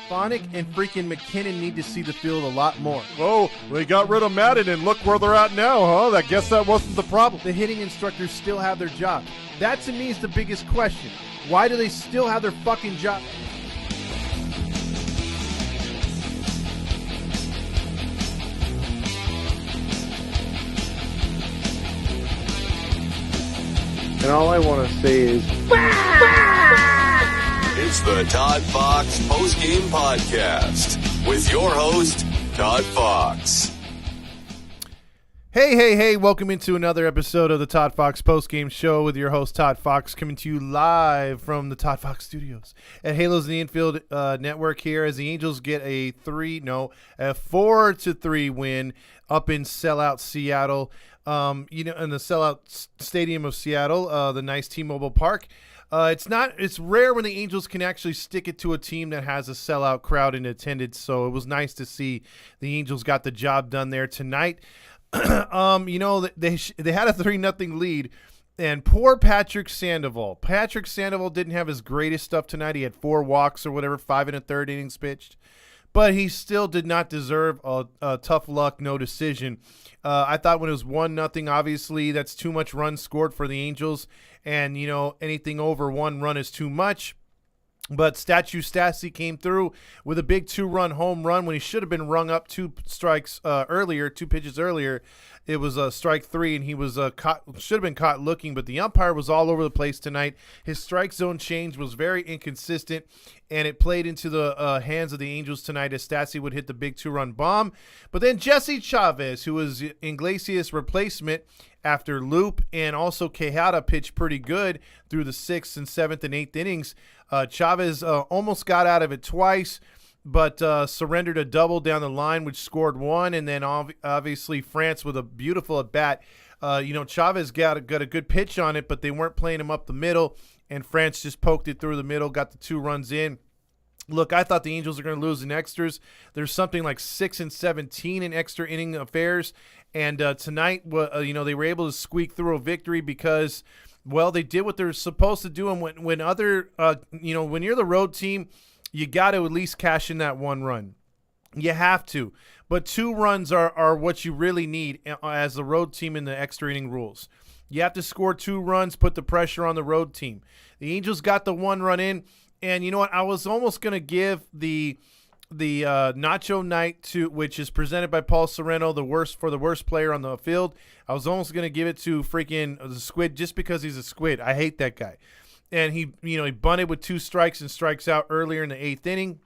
Phonic and freaking McKinnon need to see the field a lot more. Oh, they got rid of Madden, and look where they're at now, huh? I guess that wasn't the problem. The hitting instructors still have their job. That to me is the biggest question. Why do they still have their fucking job? And all I want to say is, it's the Todd Fox Postgame Podcast with your host, Todd Fox. Hey, welcome into another episode of the Todd Fox Postgame Show with your host, Todd Fox, coming to you live from the Todd Fox Studios at Halos in the Infield Network here as the Angels get a 4-3 win up in sellout Seattle. In the sellout stadium of Seattle, the nice T-Mobile Park. It's rare when the Angels can actually stick it to a team that has a sellout crowd in attendance. So it was nice to see the Angels got the job done there tonight. They had a 3-0 lead, and poor Patrick Sandoval. Patrick Sandoval didn't have his greatest stuff tonight. He had 4 walks or whatever, 5 1/3 innings pitched. But he still did not deserve a tough luck, no decision. I thought when it was 1-0, obviously that's too much runs scored for the Angels. And, anything over 1 run is too much. But Statue Stassi came through with a big 2-run home run when he should have been rung up 2 pitches earlier. It was strike 3, and he was should have been caught looking, but the umpire was all over the place tonight. His strike zone change was very inconsistent, and it played into the hands of the Angels tonight as Stassi would hit the big 2-run bomb. But then Jesse Chavez, who was Iglesias' replacement after Loop, and also Quijada pitched pretty good through the 6th and 7th and 8th innings. Chavez almost got out of it twice, but surrendered a double down the line, which scored 1, and then obviously France with a beautiful at-bat. Chavez got a good pitch on it, but they weren't playing him up the middle, and France just poked it through the middle, got the 2 runs in. Look, I thought the Angels are going to lose in extras. There's something like 6-17 in extra inning affairs, and tonight, they were able to squeak through a victory because, well, they did what they're supposed to do, and when you're the road team, you got to at least cash in that 1 run. You have to. But 2 runs are what you really need as the road team in the extra inning rules. You have to score 2 runs, put the pressure on the road team. The Angels got the 1 run in, and you know what? I was almost going to give the Nacho night which is presented by Paul Sorrento, the worst player on the field. I was almost going to give it to freaking the Squid just because he's a Squid. I hate that guy. And he bunted with 2 strikes and strikes out earlier in the 8th inning,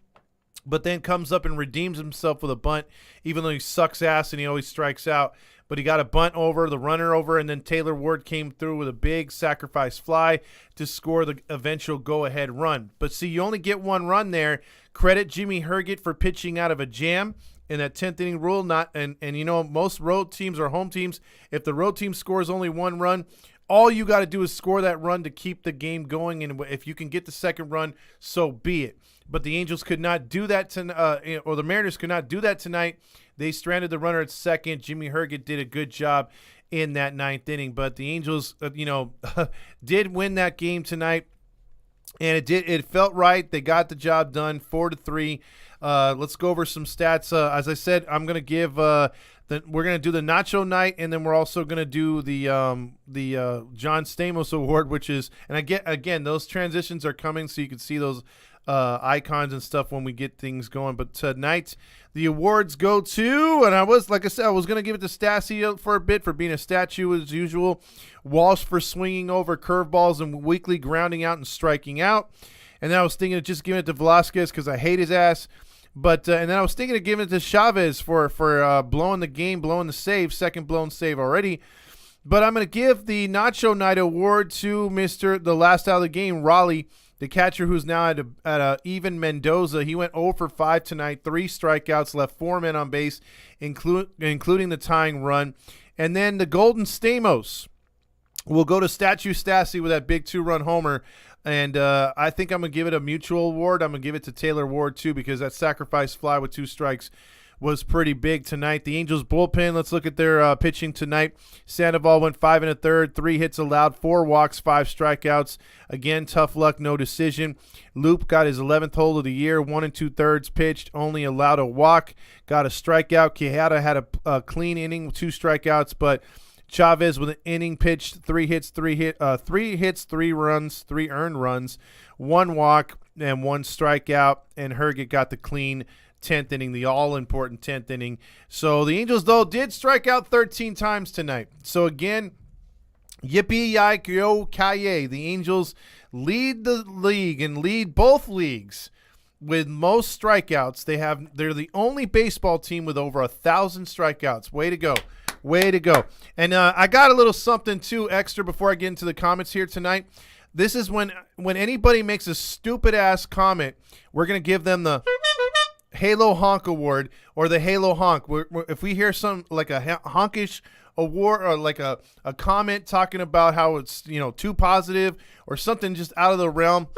but then comes up and redeems himself with a bunt, even though he sucks ass and he always strikes out. But he got a bunt over, the runner over, and then Taylor Ward came through with a big sacrifice fly to score the eventual go-ahead run. But see, you only get 1 run there. Credit Jimmy Herget for pitching out of a jam in that 10th inning rule. Most road teams or home teams, if the road team scores only 1 run, all you got to do is score that run to keep the game going, and if you can get the second run, so be it. But the Angels could not do that or the Mariners could not do that tonight. They stranded the runner at second. Jimmy Herget did a good job in that 9th inning, but the Angels, did win that game tonight, and it felt right. They got the job done, 4-3. Let's go over some stats. As I said, I'm going to give we're going to do the Nacho night, and then we're also going to do the John Stamos Award, which is, and again, those transitions are coming, so you can see those icons and stuff when we get things going. But tonight, the awards go to, and I was going to give it to Stassi for a bit for being a statue as usual. Walsh for swinging over curveballs and weakly grounding out and striking out. And then I was thinking of just giving it to Velasquez because I hate his ass. But and then I was thinking of giving it to Chavez for blowing the save, second blown save already. But I'm going to give the Nacho Night Award to the last out of the game, Raleigh, the catcher who's now at a even Mendoza. He went 0 for 5 tonight, 3 strikeouts, left 4 men on base, including the tying run. And then the Golden Stamos will go to Statue Stassi with that big 2-run homer. And I think I'm going to give it a mutual award. I'm going to give it to Taylor Ward, too, because that sacrifice fly with 2 strikes was pretty big tonight. The Angels bullpen, let's look at their pitching tonight. Sandoval went 5 1/3, 3 hits allowed, 4 walks, 5 strikeouts. Again, tough luck, no decision. Loop got his 11th hold of the year, 1 2/3 pitched, only allowed a walk, got a strikeout. Quijada had a clean inning, 2 strikeouts, but Chavez with an inning pitched, 3 hits, 3 runs, 3 earned runs, 1 walk, and 1 strikeout. And Herget got the clean 10th inning, the all-important 10th inning. So the Angels, though, did strike out 13 times tonight. So again, yippee-yi-yo-ki-yay. The Angels lead the league and lead both leagues with most strikeouts. They're the only baseball team with over 1,000 strikeouts. Way to go. Way to go. And I got a little something, too, extra before I get into the comments here tonight. This is when anybody makes a stupid-ass comment, we're going to give them the Halo Honk Award or the Halo Honk. If we hear some, like a honkish award or like a comment talking about how it's, too positive or something just out of the realm,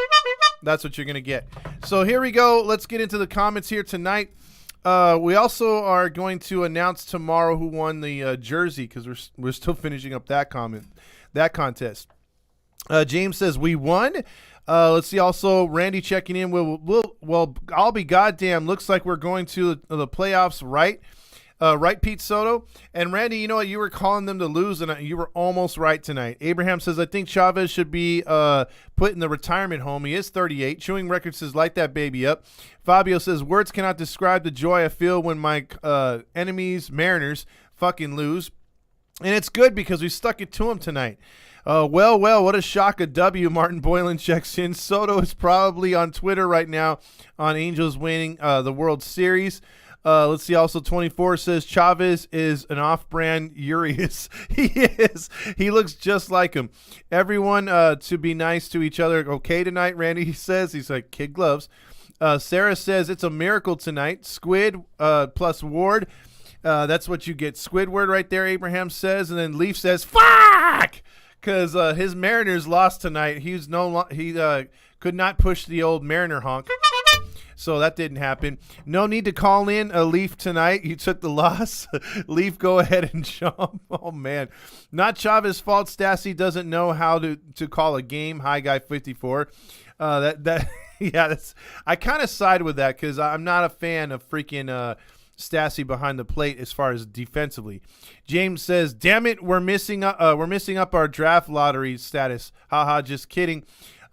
that's what you're going to get. So here we go. Let's get into the comments here tonight. We also are going to announce tomorrow who won the jersey because we're still finishing up that contest. James says we won. Let's see. Also, Randy checking in. Well, I'll be goddamn. Looks like we're going to the playoffs, right? Right, Pete Soto? And Randy, you know what? You were calling them to lose, and you were almost right tonight. Abraham says, I think Chavez should be put in the retirement home. He is 38. Chewing Records says, light that baby up. Fabio says, words cannot describe the joy I feel when my enemies, Mariners, fucking lose. And it's good because we stuck it to them tonight. Well, what a shock. A W. Martin Boylan checks in. Soto is probably on Twitter right now on Angels winning the World Series. Let's see. Also, 24 says Chavez is an off-brand Urias. He is. He looks just like him. Everyone to be nice to each other. Okay tonight, Randy says. He's like, kid gloves. Sarah says it's a miracle tonight. Squid plus Ward. That's what you get. Squidward right there, Abraham says. And then Leaf says, fuck! Because his Mariners lost tonight. He could not push the old Mariner honk. So that didn't happen. No need to call in a Leaf tonight. You took the loss. Leaf, go ahead and jump. Oh, man. Not Chavez's fault. Stassi doesn't know how to call a game. Hi, Guy 54. I kind of side with that because I'm not a fan of freaking Stassi behind the plate as far as defensively. James says, damn it, we're missing up our draft lottery status. Haha, just kidding.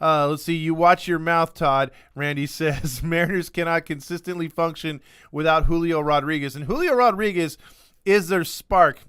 Let's see. You watch your mouth, Todd. Randy says Mariners cannot consistently function without Julio Rodriguez, and Julio Rodriguez is their spark.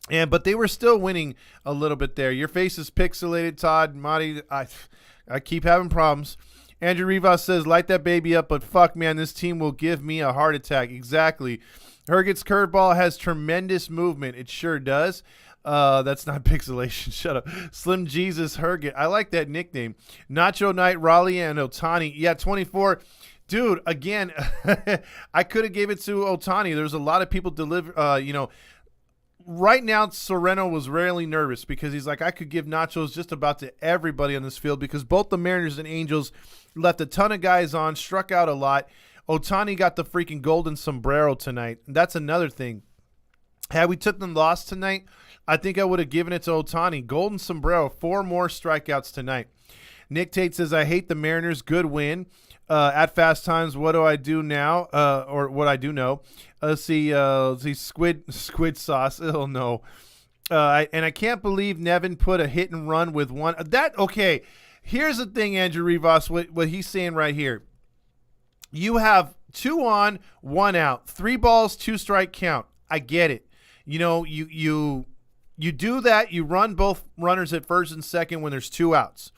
But they were still winning a little bit there. Your face is pixelated, Todd. Marty, I keep having problems. Andrew Rivas says, light that baby up, but fuck, man, this team will give me a heart attack. Exactly. Herget's curveball has tremendous movement. It sure does. That's not pixelation. Shut up. Slim Jesus Herget. I like that nickname. Nacho Knight, Raleigh, and Otani. Yeah, 24. Dude, again, I could have gave it to Otani. There's a lot of people right now, Sereno was rarely nervous because he's like, I could give nachos just about to everybody on this field because both the Mariners and Angels left a ton of guys on, struck out a lot. Otani got the freaking golden sombrero tonight. That's another thing. Had we took the loss tonight, I think I would have given it to Otani. Golden sombrero, 4 more strikeouts tonight. Nick Tate says, I hate the Mariners. Good win. At Fast Times, what do I do now? Or what I do know. Let's see squid sauce. Oh, no. And I can't believe Nevin put a hit and run with one. Okay, here's the thing, Andrew Rivas, what he's saying right here. You have 2 on, 1 out. 3 balls, 2 strike count. I get it. You do that. You run both runners at first and second when there's 2 outs.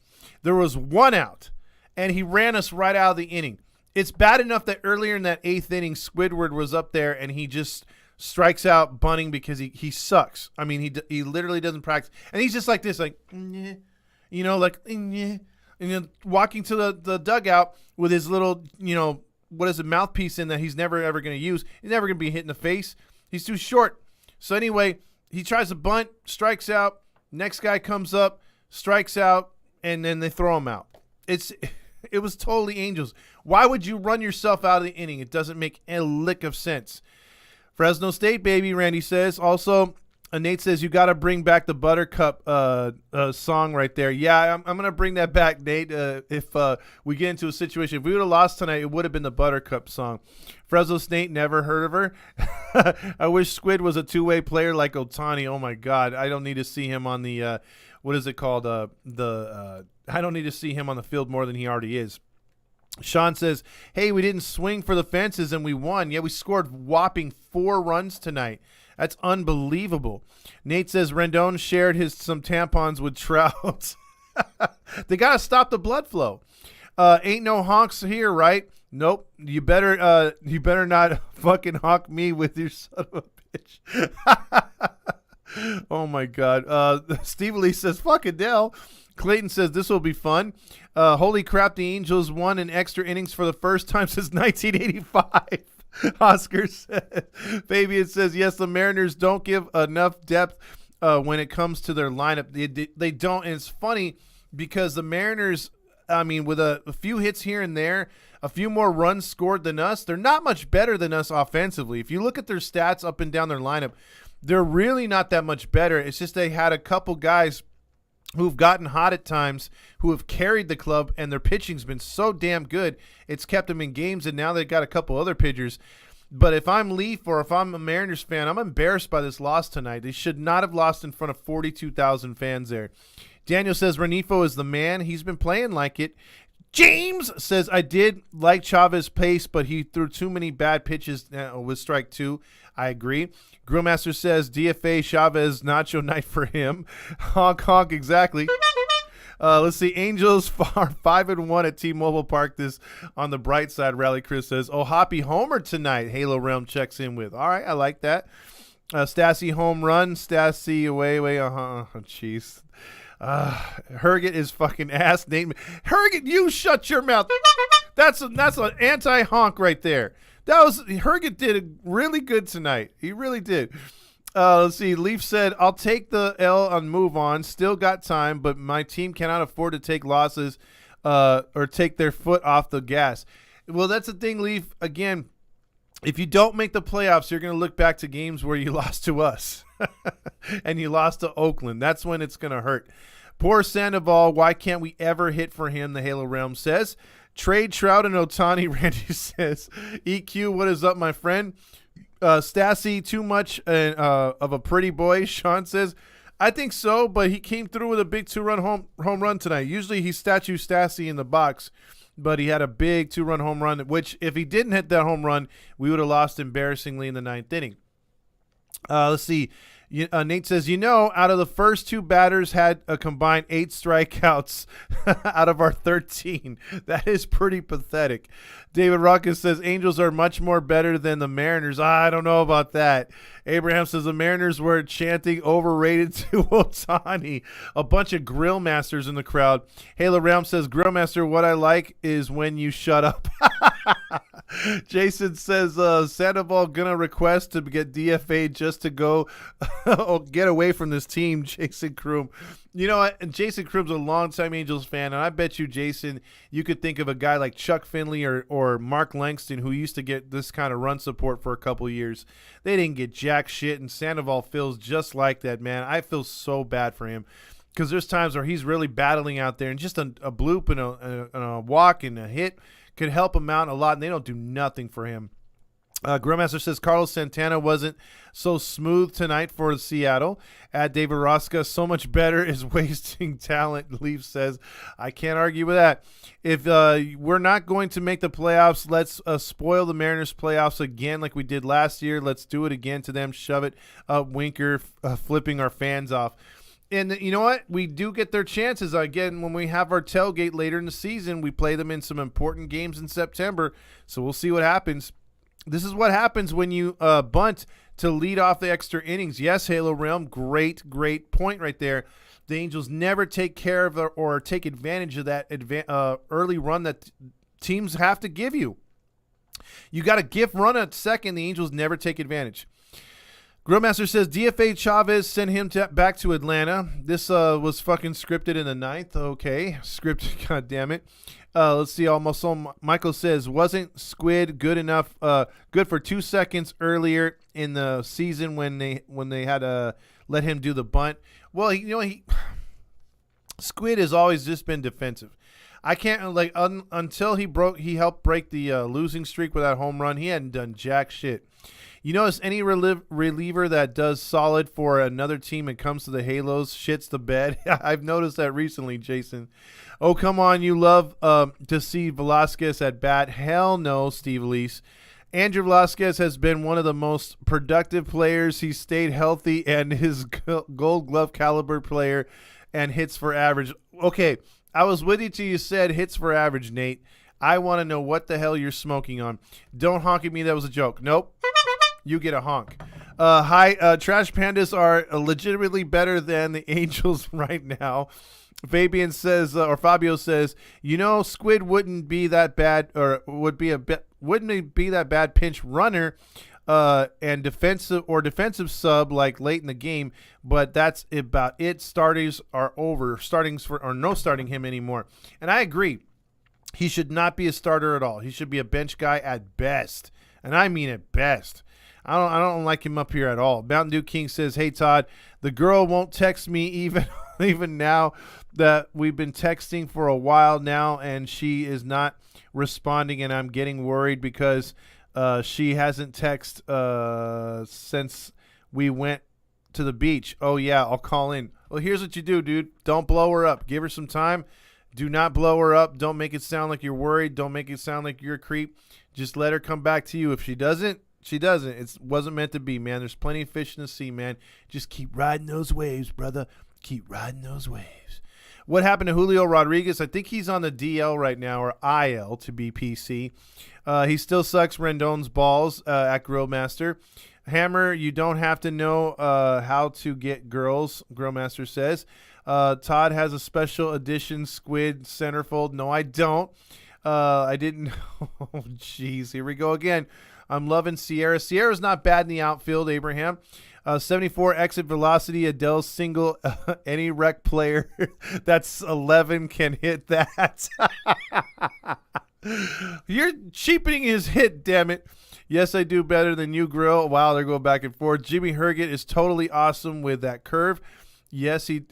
There was 1 out, and he ran us right out of the inning. It's bad enough that earlier in that 8th inning, Squidward was up there, and he just strikes out bunting because he sucks. I mean, he literally doesn't practice. And he's just like this, like, and walking to the dugout with his little, mouthpiece in that he's never, ever going to use. He's never going to be hit in the face. He's too short. So anyway, he tries to bunt, strikes out. Next guy comes up, strikes out, and then they throw him out. It was totally Angels. Why would you run yourself out of the inning? It doesn't make a lick of sense. Fresno State, baby, Randy says. Also, Nate says, you got to bring back the Buttercup song right there. Yeah, I'm going to bring that back, Nate. If we get into a situation, if we would have lost tonight, it would have been the Buttercup song. Fresno State, never heard of her. I wish Squid was a two-way player like Otani. Oh, my God. I don't need to see him on the what is it called? I don't need to see him on the field more than he already is. Sean says, hey, we didn't swing for the fences and we won. Yeah, we scored whopping 4 runs tonight. That's unbelievable. Nate says Rendon shared some tampons with Trout. They got to stop the blood flow. Ain't no honks here, right? Nope. You better not fucking honk me with your son of a bitch. Oh, my God. Steve Lee says, fucking Dell. Clayton says, this will be fun. Holy crap, the Angels won in extra innings for the first time since 1985. Oscar says. Fabian says, yes, the Mariners don't give enough depth when it comes to their lineup. They don't. And it's funny because the Mariners, I mean, with a few hits here and there, a few more runs scored than us, they're not much better than us offensively. If you look at their stats up and down their lineup, they're really not that much better. It's just they had a couple guys who've gotten hot at times, who have carried the club, and their pitching's been so damn good, it's kept them in games, and now they've got a couple other pitchers. But if I'm Leaf or if I'm a Mariners fan, I'm embarrassed by this loss tonight. They should not have lost in front of 42,000 fans there. Daniel says Renifo is the man. He's been playing like it. James says, I did like Chavez's pace, but he threw too many bad pitches with strike 2. I agree. Grillmaster says DFA Chavez Nacho night for him. Honk, honk, exactly. Let's see. Angels are 5-1 at T-Mobile Park. This on the bright side. Rally Chris says, oh, Hoppy homer tonight. Halo Realm checks in with. All right, I like that. Stassi home run. Stassi away. Jeez. Herget is fucking ass. Nate. Herget, you shut your mouth. That's an anti-honk right there. Herget did really good tonight. He really did. Let's see. Leaf said, I'll take the L and move on. Still got time, but my team cannot afford to take losses or take their foot off the gas. Well, that's the thing, Leaf. Again, if you don't make the playoffs, you're going to look back to games where you lost to us and you lost to Oakland. That's when it's going to hurt. Poor Sandoval. Why can't we ever hit for him, the Halo Realm says. Trade Trout and Otani, Randy says. EQ, what is up, my friend? Stassi, too much of a pretty boy, Sean says. I think so, but he came through with a big 2-run home run tonight. Usually he statue Stassi in the box, but he had a big 2-run home run, which if he didn't hit that home run, we would have lost embarrassingly in the 9th inning. Let's see. Nate says, out of the first 2 batters had a combined 8 strikeouts out of our 13. That is pretty pathetic. David Ruckus says, Angels are much more better than the Mariners. I don't know about that. Abraham says, the Mariners were chanting overrated to Otani. A bunch of grill masters in the crowd. Halo Realm says, Grill Master, what I like is when you shut up. Jason says, Sandoval gonna request to get DFA just to go get away from this team, Jason Kroom. You know what? And Jason Kroom's a longtime Angels fan, and I bet you, Jason, you could think of a guy like Chuck Finley or Mark Langston who used to get this kind of run support for a couple years. They didn't get jack shit, and Sandoval feels just like that, man. I feel so bad for him because there's times where he's really battling out there, and just a bloop and a walk and a hit could help him out a lot, and they don't do nothing for him. Grillmaster says Carlos Santana wasn't so smooth tonight for Seattle. At David Rosca, so much better is wasting talent, Leaf says. I can't argue with that. If we're not going to make the playoffs, let's spoil the Mariners playoffs again like we did last year. Let's do it again to them. Shove it up, Winker, flipping our fans off. And you know what? We do get their chances. Again, when we have our tailgate later in the season, we play them in some important games in September. So we'll see what happens. This is what happens when you bunt to lead off the extra innings. Yes, Halo Realm, great point right there. The Angels never take care of or take advantage of that early run that teams have to give you. You got a gift run at second. The Angels never take advantage. Grillmaster says DFA Chavez sent him back to Atlanta. This was fucking scripted in the 9th. Okay, scripted. God damn it. Let's see. Almost Michael says, wasn't Squid good enough? Good for 2 seconds earlier in the season when they had to let him do the bunt. Well, Squid has always just been defensive. I can't until he helped break the losing streak with that home run. He hadn't done jack shit. You notice any reliever that does solid for another team and comes to the Halos shits the bed. I've noticed that recently, Jason. Oh, come on. You love to see Velasquez at bat. Hell no, Steve Lease. Andrew Velasquez has been one of the most productive players. He stayed healthy and his gold glove caliber player and hits for average. Okay, I was with you till you said hits for average, Nate. I want to know what the hell you're smoking on. Don't honk at me. That was a joke. Nope. You get a honk. Trash Pandas are legitimately better than the Angels right now. Fabio says, Squid wouldn't be that bad, or wouldn't be that bad pinch runner, and defensive sub like late in the game. But that's about it. Starters are over. No starting him anymore. And I agree. He should not be a starter at all. He should be a bench guy at best, and I mean at best. I don't like him up here at all. Mountain Dew King says, hey, Todd, the girl won't text me even now that we've been texting for a while now, and she is not responding, and I'm getting worried because she hasn't texted since we went to the beach. Oh, yeah, I'll call in. Well, here's what you do, dude. Don't blow her up. Give her some time. Do not blow her up. Don't make it sound like you're worried. Don't make it sound like you're a creep. Just let her come back to you. If she doesn't, she doesn't. It wasn't meant to be, man. There's plenty of fish in the sea, man. Just keep riding those waves, brother. Keep riding those waves. What happened to Julio Rodriguez? I think he's on the DL right now, or IL to be PC. He still sucks Rendon's balls at Grillmaster. Hammer, you don't have to know how to get girls, Grillmaster says. Todd has a special edition Squid centerfold. No, I don't. I didn't. Oh, jeez. Here we go again. I'm loving Sierra. Sierra's not bad in the outfield, Abraham. 74 exit velocity, Adele's single. Any rec player that's 11 can hit that. You're cheapening his hit, damn it. Yes, I do better than you, Grill. Wow, they're going back and forth. Jimmy Herget is totally awesome with that curve. Yes, he.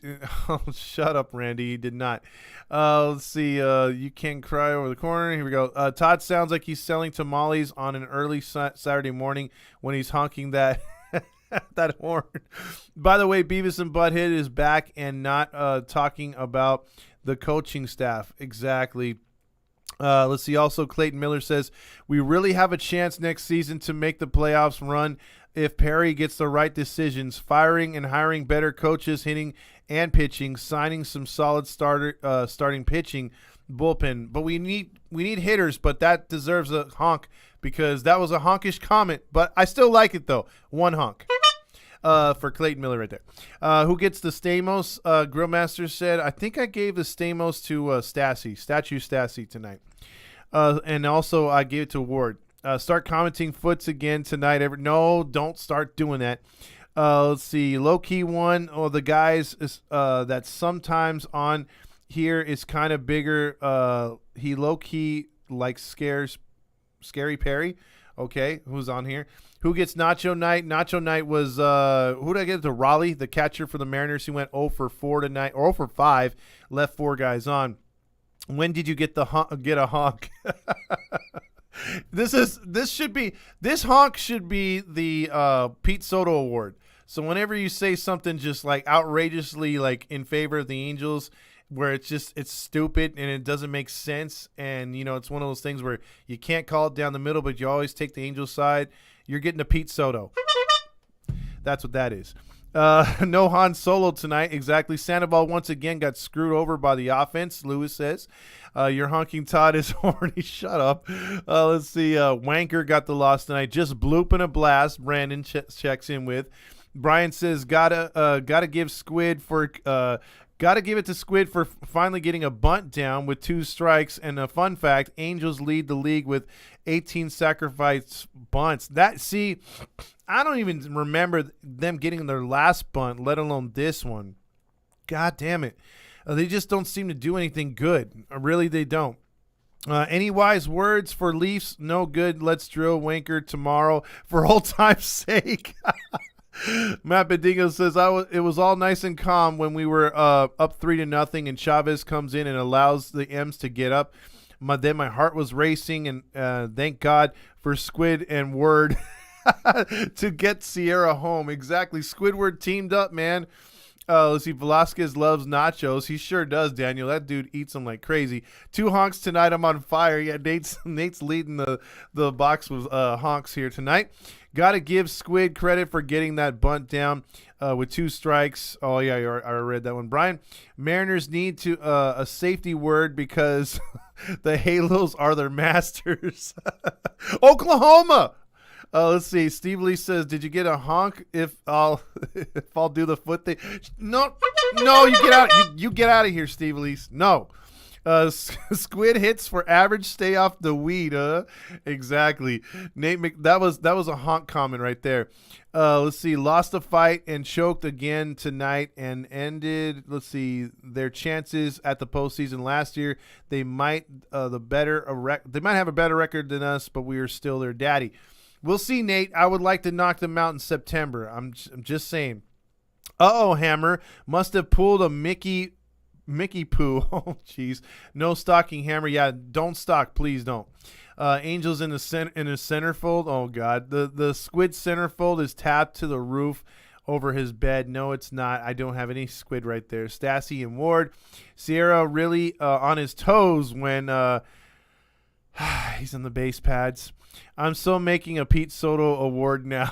Oh, shut up, Randy. He did not. Let's see. You can cry over the corner. Here we go. Todd sounds like he's selling tamales on an early Saturday morning when he's honking that that horn. By the way, Beavis and Butthead is back and not talking about the coaching staff. Exactly. Let's see. Also, Clayton Miller says we really have a chance next season to make the playoffs run if Perry gets the right decisions, firing and hiring better coaches, hitting and pitching, signing some solid starting pitching, bullpen. But we need hitters, but that deserves a honk because that was a honkish comment. But I still like it though. One honk. For Clayton Miller right there. Who gets the Stamos? Grillmaster said, I think I gave the Stamos to Statue Stassi tonight. And also I gave it to Ward. Start commenting foots again tonight. No, don't start doing that. Let's see. Low-key one. Oh, the guys that's sometimes on here is kind of bigger. He low-key like Scary Perry. Okay, who's on here? Who gets Nacho Night? Nacho Night was who did I get to? Raleigh, the catcher for the Mariners. He went 0 for 4 tonight, or 0 for 5. Left 4 guys on. When did you get get a honk? This honk should be the Pete Soto Award. So whenever you say something just like outrageously like in favor of the Angels, where it's stupid and it doesn't make sense, and it's one of those things where you can't call it down the middle, but you always take the Angels side, you're getting a Pete Soto. That's what that is. No Han Solo tonight. Exactly. Sandoval once again got screwed over by the offense, Lewis says. Your honking Todd is horny. Shut up. Let's see. Wanker got the loss tonight. Just blooping a blast. Brandon checks in with. Brian says, gotta give Squid for Got to give it to Squid for finally getting a bunt down with 2 strikes. And a fun fact, Angels lead the league with 18 sacrifice bunts. I don't even remember them getting their last bunt, let alone this one. God damn it. They just don't seem to do anything good. Really, they don't. Any wise words for Leafs? No good. Let's drill Wanker tomorrow for old time's sake. Matt Bedingo says, it was all nice and calm when we were up 3-0 and Chavez comes in and allows the M's to get up. Then my heart was racing, and thank God for Squid and Word to get Sierra home. Exactly. Squidward teamed up, man. Let's see. Velasquez loves nachos. He sure does, Daniel. That dude eats them like crazy. 2 honks tonight. I'm on fire. Yeah, Nate's leading the box with honks here tonight. Got to give Squid credit for getting that bunt down with 2 strikes. Oh, yeah, I read that one. Brian, Mariners need to a safety word because the Halos are their masters. Oklahoma. Let's see. Steve Lee says, "Did you get a honk if I'll do the foot thing?" No, you get out. You get out of here, Steve Lee. No. Squid hits for average. Stay off the weed. Exactly. That was a honk comment right there. Let's see. Lost a fight and choked again tonight and ended. Let's see their chances at the postseason last year. They might have a better record than us, but we are still their daddy. We'll see, Nate. I would like to knock them out in September. I'm just saying. Hammer must have pulled a Mickey poo. Oh, jeez. No stocking, Hammer. Yeah, don't stock. Please don't. Angels in the centerfold. Oh, God. The Squid centerfold is tapped to the roof over his bed. No, it's not. I don't have any Squid right there. Stassi and Ward. Sierra really on his toes when he's on the base pads. I'm still making a Pete Soto award now.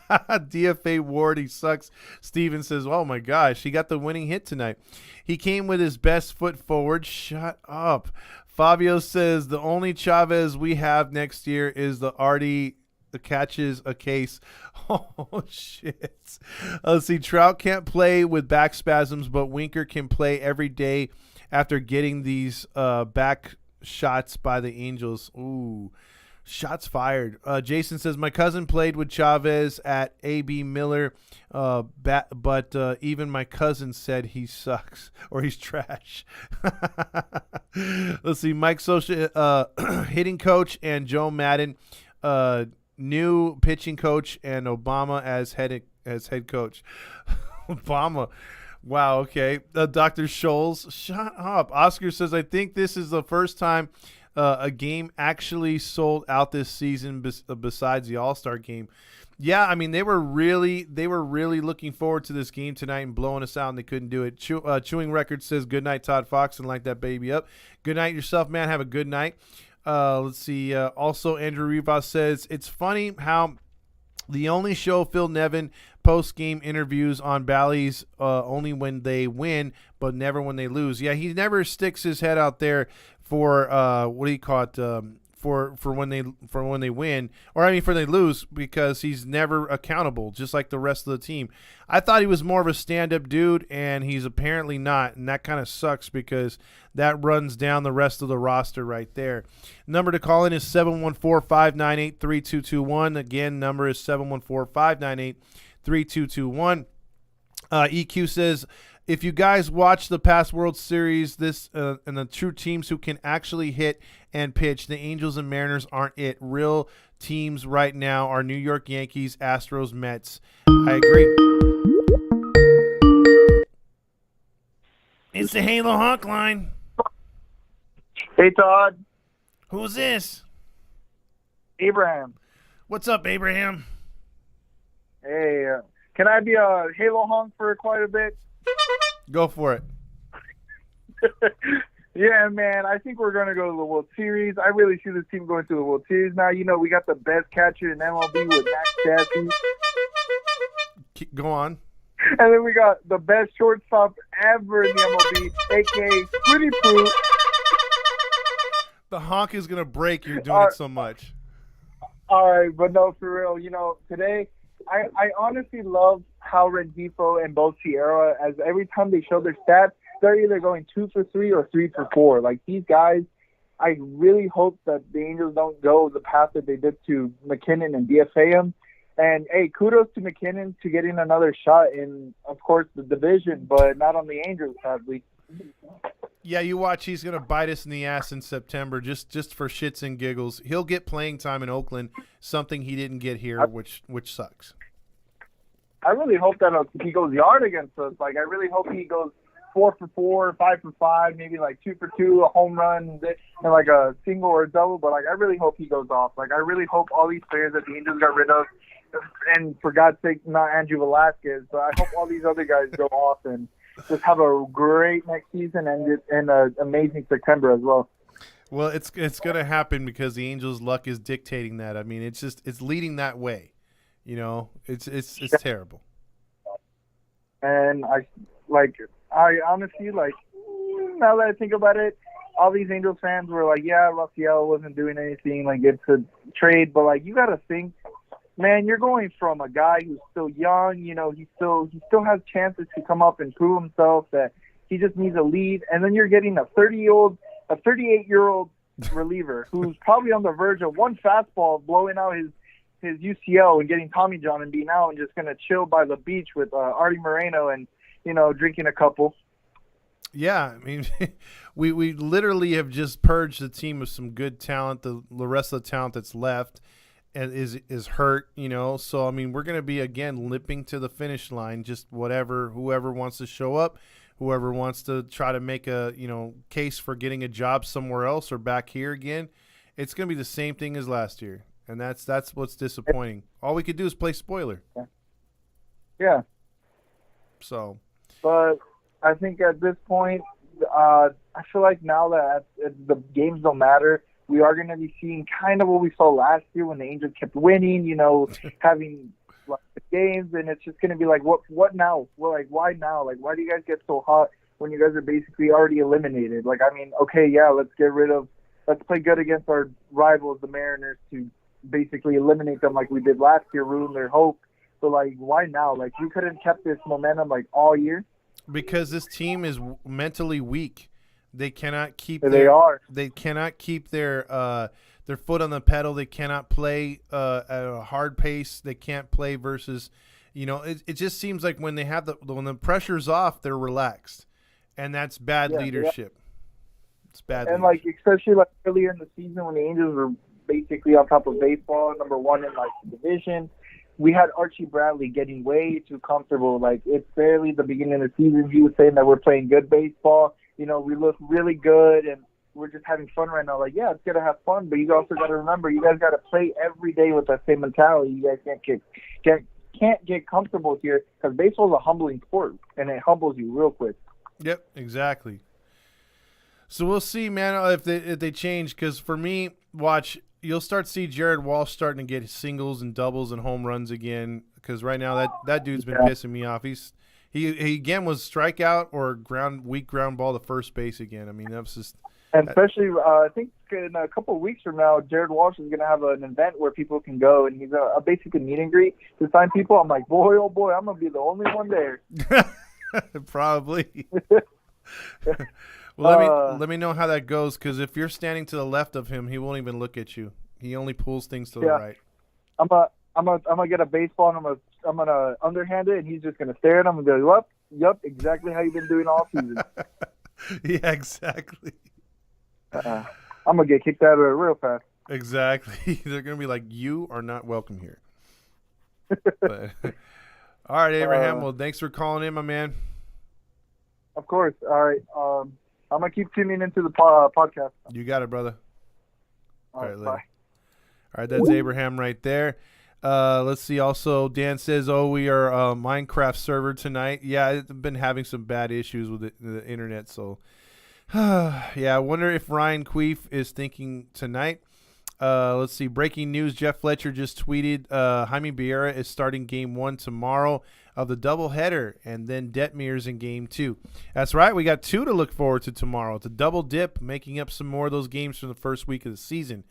DFA Ward, he sucks. Steven says, oh my gosh, he got the winning hit tonight. He came with his best foot forward. Shut up. Fabio says, the only Chavez we have next year is the Artie that catches a case. Oh, shit. Let's see. Trout can't play with back spasms, but Winker can play every day after getting these back shots by the Angels. Ooh. Shots fired. Jason says, my cousin played with Chavez at A.B. Miller, but even my cousin said he sucks or he's trash. Let's see. Mike Scioscia, hitting coach, and Joe Madden, new pitching coach, and Obama as head coach. Obama. Wow, okay. Dr. Scholes, shut up. Oscar says, I think this is the first time a game actually sold out this season besides the All-Star game. Yeah, I mean, they were really looking forward to this game tonight and blowing us out, and they couldn't do it. Chewing Records says, good night, Todd Fox, and light that baby up. Good night yourself, man. Have a good night. Let's see. Also, Andrew Rivas says, it's funny how the only show Phil Nevin post-game interviews on Bally's only when they win, but never when they lose. Yeah, he never sticks his head out there for what do you call it? For when they win, or I mean for they lose, because he's never accountable, just like the rest of the team. I thought he was more of a stand-up dude, and he's apparently not, and that kind of sucks because that runs down the rest of the roster right there. Number to call in is 714-598-3221. Again, number is 714-598-3221. EQ says, if you guys watch the past World Series, this and the true teams who can actually hit and pitch, the Angels and Mariners aren't it. Real teams right now are New York Yankees, Astros, Mets. I agree. It's the Halo Hawk line. Hey, Todd. Who's this? Abraham. What's up, Abraham? Hey, can I be a Halo honk for quite a bit? Go for it. Yeah, man, I think we're going to go to the World Series. I really see this team going to the World Series now. You know, we got the best catcher in MLB with Max Stassi. Go on. And then we got the best shortstop ever in the MLB, a.k.a. Squiddy Poo. The honk is going to break. You're doing it so much. All right, but no, for real, you know, today I honestly love how Rengifo and both Sierra, as every time they show their stats, they're either going 2 for 3 or 3 for 4. Like, these guys, I really hope that the Angels don't go the path that they did to McKinnon and DFA him. And, hey, kudos to McKinnon to getting another shot in, of course, the division, but not on the Angels, sadly. Yeah, you watch. He's going to bite us in the ass in September just for shits and giggles. He'll get playing time in Oakland, something he didn't get here, which sucks. I really hope that he goes yard against us. Like, I really hope he goes 4 for 4, 5 for 5, maybe like 2 for 2, a home run, and like a single or a double. But, like, I really hope he goes off. Like, I really hope all these players that the Angels got rid of, and for God's sake, not Andrew Velasquez, but I hope all these other guys go off and just have a great next season and an amazing September as well. Well, it's going to happen because the Angels' luck is dictating that. I mean, it's leading that way. You know, it's terrible. And I honestly, like, now that I think about it, all these Angels fans were like, yeah, Rafael wasn't doing anything, like, it's a trade, but, like, you got to think, man, you're going from a guy who's still young, you know, he still has chances to come up and prove himself, that he just needs a lead, and then you're getting a 38-year-old reliever who's probably on the verge of one fastball blowing out his UCL and getting Tommy John and being out and just going to chill by the beach with Artie Moreno and, you know, drinking a couple. Yeah, I mean, we literally have just purged the team of some good talent. The rest of the talent that's left and is hurt, you know. So, I mean, we're going to be, again, limping to the finish line, just whoever wants to show up, whoever wants to try to make a, you know, case for getting a job somewhere else or back here again. It's going to be the same thing as last year. And that's what's disappointing. All we could do is play spoiler. Yeah. So. But I think at this point, I feel like now that the games don't matter, we are going to be seeing kind of what we saw last year when the Angels kept winning, you know, having like, the games, and it's just going to be like, what now? Well, like, why now? Like, why do you guys get so hot when you guys are basically already eliminated? Like, I mean, okay, yeah, let's play good against our rivals, the Mariners, to basically eliminate them like we did last year, ruin their hope. So, like, why now? Like, we could have kept this momentum, like, all year. Because this team is mentally weak. They cannot keep They cannot keep their foot on the pedal. They cannot play at a hard pace. They can't play versus, you know, it just seems like when the pressure's off, they're relaxed. And that's bad leadership. Yeah. It's bad and leadership. Like, especially like earlier in the season when the Angels were basically on top of baseball, number one in like the division, we had Archie Bradley getting way too comfortable. Like, it's barely the beginning of the season. He was saying that we're playing good baseball. You know, we look really good and we're just having fun right now. Like, yeah, it's going to have fun, but you also got to remember, you guys got to play every day with that same mentality. You guys can't get comfortable here because baseball is a humbling sport, and it humbles you real quick. Yep, exactly. So we'll see, man, if they change. Because for me, watch, you'll start to see Jared Walsh starting to get singles and doubles and home runs again. Because right now that dude's been pissing me off. He again was strikeout or weak ground ball to first base again. I mean, that was just. And especially, I think in a couple of weeks from now, Jared Walsh is going to have an event where people can go, and he's a basically meet and greet to sign people. I'm like, boy, oh boy, I'm going to be the only one there. Probably. Well, let me know how that goes, because if you're standing to the left of him, he won't even look at you. He only pulls things to the right. I'm gonna get a baseball and I'm gonna underhand it, and he's just gonna stare at him and go, "Yup, exactly how you've been doing all season." Yeah, exactly. I'm gonna get kicked out of it real fast. Exactly. They're gonna be like, "You are not welcome here." But, all right, Abraham. Well, thanks for calling in, my man. Of course. All right. I'm gonna keep tuning into the podcast. You got it, brother. All right, later. bye. All right, that's Abraham right there. Let's see. Also, Dan says, we are Minecraft server tonight. Yeah, I've been having some bad issues with the internet. So, yeah, I wonder if Ryan Queef is thinking tonight. Let's see. Breaking news. Jeff Fletcher just tweeted Jaime Becerra is starting game 1 tomorrow of the doubleheader, and then Detmier's in game 2. That's right. We got 2 to look forward to tomorrow. It's a double dip, making up some more of those games from the first week of the season.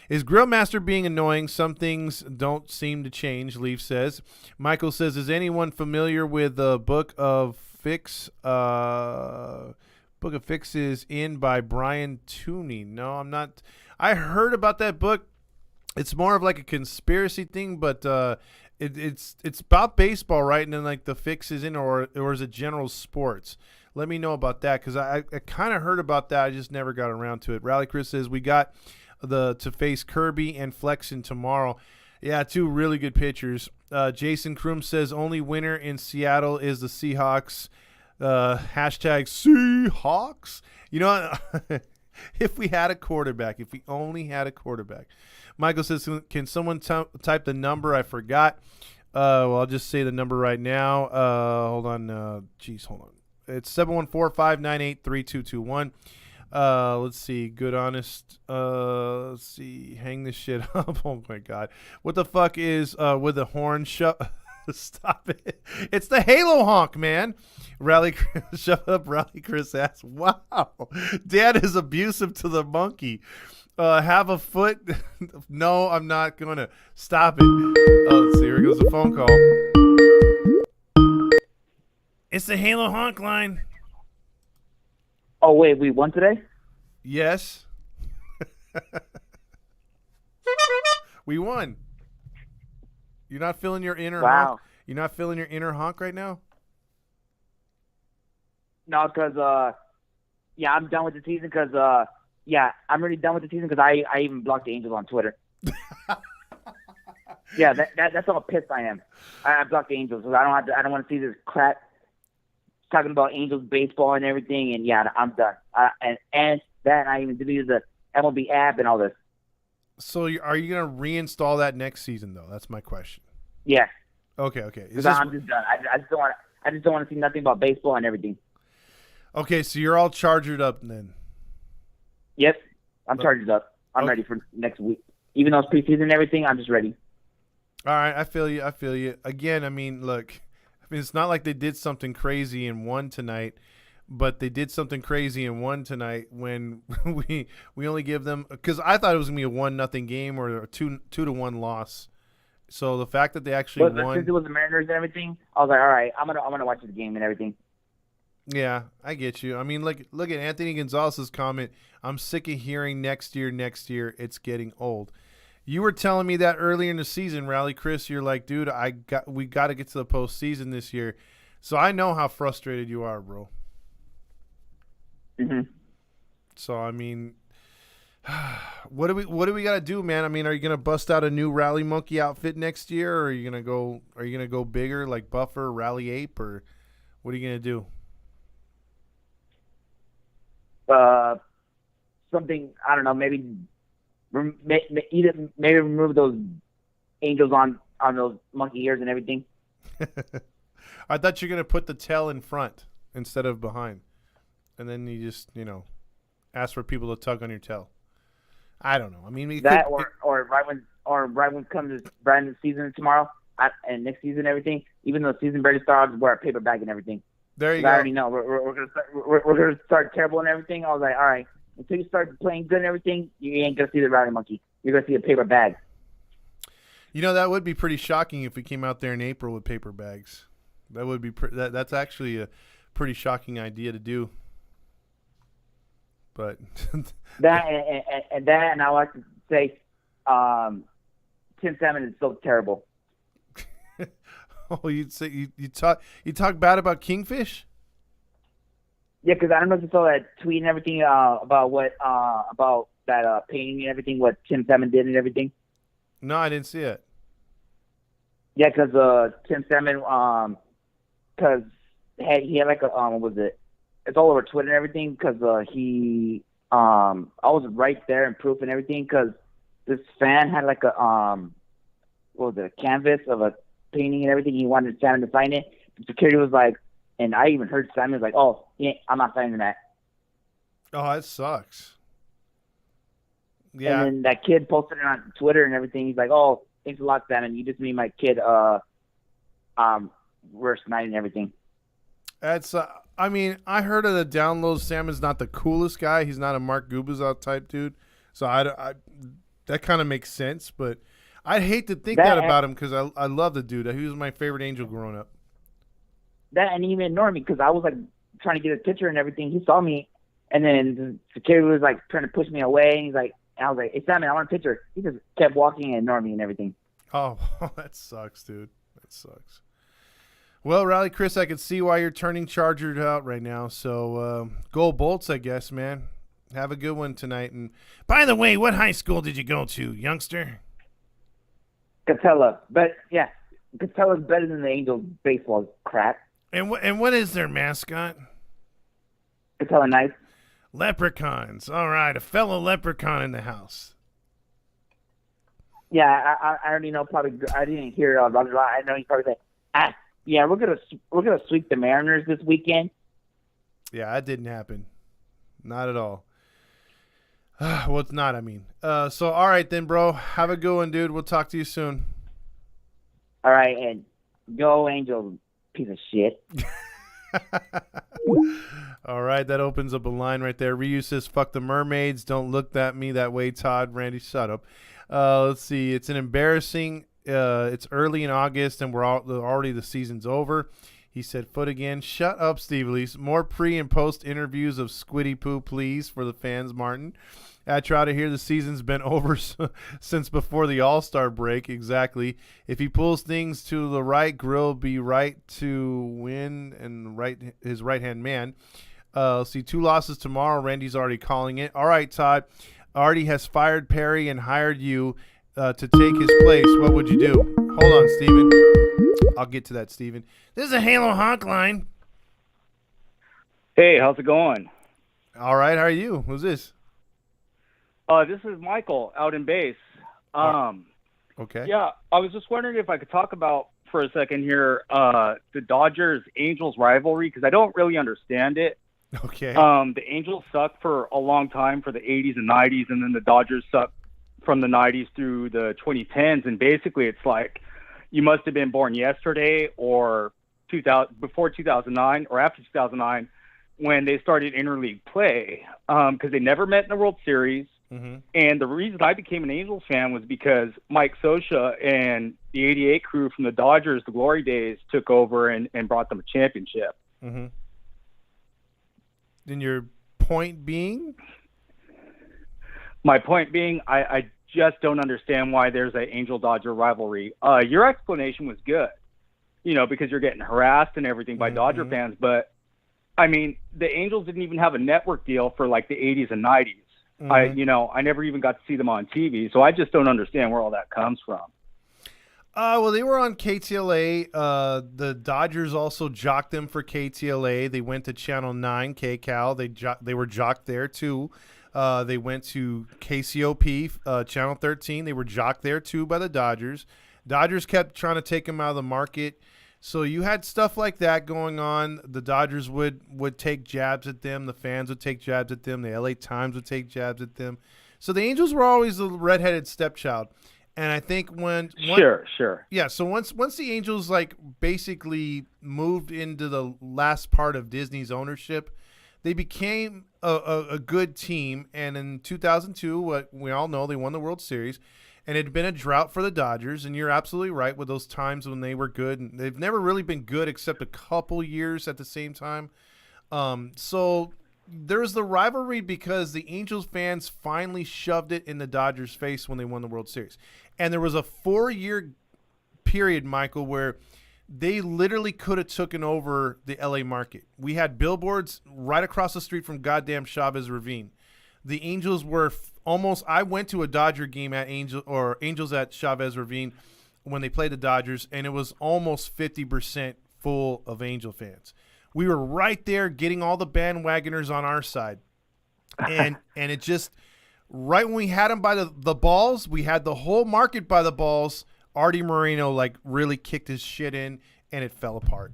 Is Grillmaster being annoying? Some things don't seem to change, Leaf says. Michael says, is anyone familiar with the book of Fix. Book of Fix is in by Brian Tooney. No, I'm not. I heard about that book. It's more of like a conspiracy thing, but it's about baseball, right? And then like the fix is in, or is it general sports? Let me know about that, because I kind of heard about that. I just never got around to it. Rally Chris says we got to face Kirby and Flexen tomorrow. Yeah, two really good pitchers. Jason Krum says only winner in Seattle is the Seahawks. Hashtag Seahawks. You know what? If we had a quarterback, if we only had a quarterback. Michael says, can someone type the number? I forgot. Well, I'll just say the number right now. Hold on. Hold on. It's 714-598-3221. Let's see. Good, honest. Let's see. Hang this shit up. Oh, my God. What the fuck is with the horn? Stop it. It's the Halo honk, man. Rally Chris, shut up, Rally Chris ass. Wow. Dad is abusive to the monkey. Have a foot. No, I'm not going to. Stop it. Let's see. Here goes the phone call. It's the Halo honk line. Oh, wait, we won today? Yes. We won. You're not feeling your inner honk? You're not feeling your inner honk right now? No, because, I'm done with the season because, I'm really done with the season because I even blocked the Angels on Twitter. Yeah, that's how pissed I am. I blocked the Angels because I don't want to see this crap talking about Angels baseball and everything, and I'm done. And I even deleted the MLB app and all this. So are you going to reinstall that next season, though? That's my question. Yeah. Okay. I'm just done. I just don't want to see nothing about baseball and everything. Okay, so you're all charged up then. Yep, I'm charged up. I'm ready for next week. Even though it's preseason and everything, I'm just ready. All right, I feel you. Again, I mean, look, it's not like they did something crazy and won tonight, but they did something crazy and won tonight when we only give them, because I thought it was gonna be a 1-0 game or a 2-1 loss. So the fact that they actually won, since it was the Mariners and everything, I was like, all right, I'm gonna watch the game and everything. Yeah, I get you. I mean, look at Anthony Gonzalez's comment. I'm sick of hearing next year. It's getting old. You were telling me that earlier in the season, Rally Chris. You're like, dude, we got to get to the postseason this year. So I know how frustrated you are, bro. Mm-hmm. So I mean, what do we got to do, man? I mean, are you gonna bust out a new Rally Monkey outfit next year, or are you gonna go bigger like Buffer, Rally Ape, or what are you gonna do? Something, I don't know, maybe remove those angels on those monkey ears and everything. I thought you were going to put the tail in front instead of behind. And then you just, ask for people to tug on your tail. I don't know. I mean, or right when comes brand new season tomorrow and next season and everything, even though the season barely starts, wear a paper bag and everything. There you go. I already know we're gonna start terrible and everything. I was like, all right, until you start playing good and everything, you ain't gonna see the Rowdy Monkey. You're gonna see a paper bag. That would be pretty shocking if we came out there in April with paper bags. That would be that's actually a pretty shocking idea to do. But and I like to say, Tim Salmon is so terrible. Oh, you'd say you talk bad about Kingfish? Yeah, because I don't know if you saw that tweet and everything about that painting and everything, what Tim Salmon did and everything. No, I didn't see it. Yeah, because Tim Salmon, because he had like a what was it? It's all over Twitter and everything. Because I was right there in proof and everything. Because this fan had like a what was it? A canvas of a painting and everything. He wanted Salmon to sign it. The security was like, and I even heard Salmon was like, "Oh, yeah, I'm not signing that." Oh, that sucks. Yeah. And then that kid posted it on Twitter and everything. He's like, "Oh, thanks a lot, Salmon. You just made my kid worse tonight and everything." That's I mean, I heard of the downloads. Salmon's not the coolest guy. He's not a Mark Gubazov type dude. So I that kind of makes sense, but I'd hate to think that about him because I love the dude. He was my favorite Angel growing up. that and he even ignored me because I was like trying to get a picture and everything. He saw me, and then the security was like trying to push me away. And he's like, and I was like, "Hey, Simon, I want a picture." He just kept walking and ignored me and everything. Oh, that sucks, dude. That sucks. Well, Rally Chris, I can see why you're turning Chargered out right now. So go Bolts, I guess, man. Have a good one tonight. And by the way, what high school did you go to, youngster? Catella, but yeah, Catella's better than the Angels baseball crap. And what is their mascot? Catella Knights. Leprechauns. All right, a fellow leprechaun in the house. Yeah, I already know. Probably I didn't hear Roger. I know he's probably like, yeah, we're gonna sweep the Mariners this weekend. Yeah, that didn't happen. Not at all. Well, it's not, I mean. So, all right then, bro. Have a good one, dude. We'll talk to you soon. All right, and go Angels, piece of shit. All right, that opens up a line right there. Ryu says, fuck the mermaids. Don't look at me that way, Todd. Randy, shut up. Let's see. It's an embarrassing. It's early in August, and already the season's over. He said, foot again. Shut up, Steve Lease. More pre- and post interviews of Squiddy Poo, please, for the fans, Martin. I try to hear the season's been over since before the All-Star break. Exactly. If he pulls things to the right, Grill be right to win and his right-hand man. Let's see, 2 losses tomorrow. Randy's already calling it. All right, Todd. Artie has fired Perry and hired you to take his place. What would you do? Hold on, Steven. I'll get to that, Steven. This is a Halo Hawk line. Hey, how's it going? All right, how are you? Who's this? This is Michael out in base. Okay. Yeah, I was just wondering if I could talk about for a second here the Dodgers-Angels rivalry because I don't really understand it. Okay. The Angels sucked for a long time for the 80s and 90s, and then the Dodgers sucked from the 90s through the 2010s, and basically it's like you must have been born yesterday or before 2009 or after 2009 when they started interleague play because they never met in the World Series. Mm-hmm. And the reason I became an Angels fan was because Mike Scioscia and the 88 crew from the Dodgers, the glory days, took over and brought them a championship. Mm-hmm. And your point being? My point being, I just don't understand why there's an Angel-Dodger rivalry. Your explanation was good, because you're getting harassed and everything by Dodger fans. But, I mean, the Angels didn't even have a network deal for, like, the 80s and 90s. I never even got to see them on TV. So I just don't understand where all that comes from. Well, they were on KTLA. The Dodgers also jocked them for KTLA. They went to Channel 9, KCAL. They were jocked there, too. They went to KCOP, Channel 13. They were jocked there, too, by the Dodgers. Dodgers kept trying to take them out of the market. So you had stuff like that going on. The Dodgers would take jabs at them. The fans would take jabs at them. The LA Times would take jabs at them. So the Angels were always the redheaded stepchild. And I think Sure. Yeah, so once the Angels basically moved into the last part of Disney's ownership, they became a good team. And in 2002, what we all know, they won the World Series. And it had been a drought for the Dodgers, and you're absolutely right with those times when they were good. And they've never really been good except a couple years at the same time. So there's the rivalry because the Angels fans finally shoved it in the Dodgers' face when they won the World Series. And there was a 4-year period, Michael, where they literally could have taken over the L.A. market. We had billboards right across the street from goddamn Chavez Ravine. The Angels were I went to a Dodger game at Angels at Chavez Ravine when they played the Dodgers, and it was almost 50% full of Angel fans. We were right there getting all the bandwagoners on our side. And it just, right when we had them by the balls, we had the whole market by the balls. Artie Moreno really kicked his shit in, and it fell apart.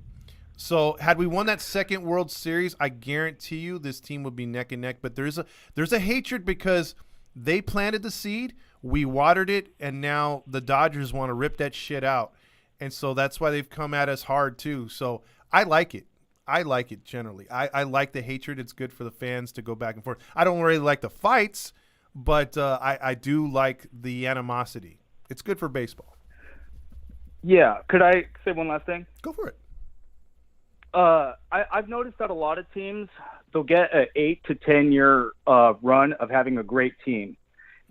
So had we won that second World Series, I guarantee you this team would be neck and neck. But there's a hatred because they planted the seed, we watered it, and now the Dodgers want to rip that shit out. And so that's why they've come at us hard too. So I like it. I like it generally. I like the hatred. It's good for the fans to go back and forth. I don't really like the fights, but I do like the animosity. It's good for baseball. Yeah. Could I say one last thing? Go for it. I've noticed that a lot of teams, they'll get an 8 to 10 year run of having a great team.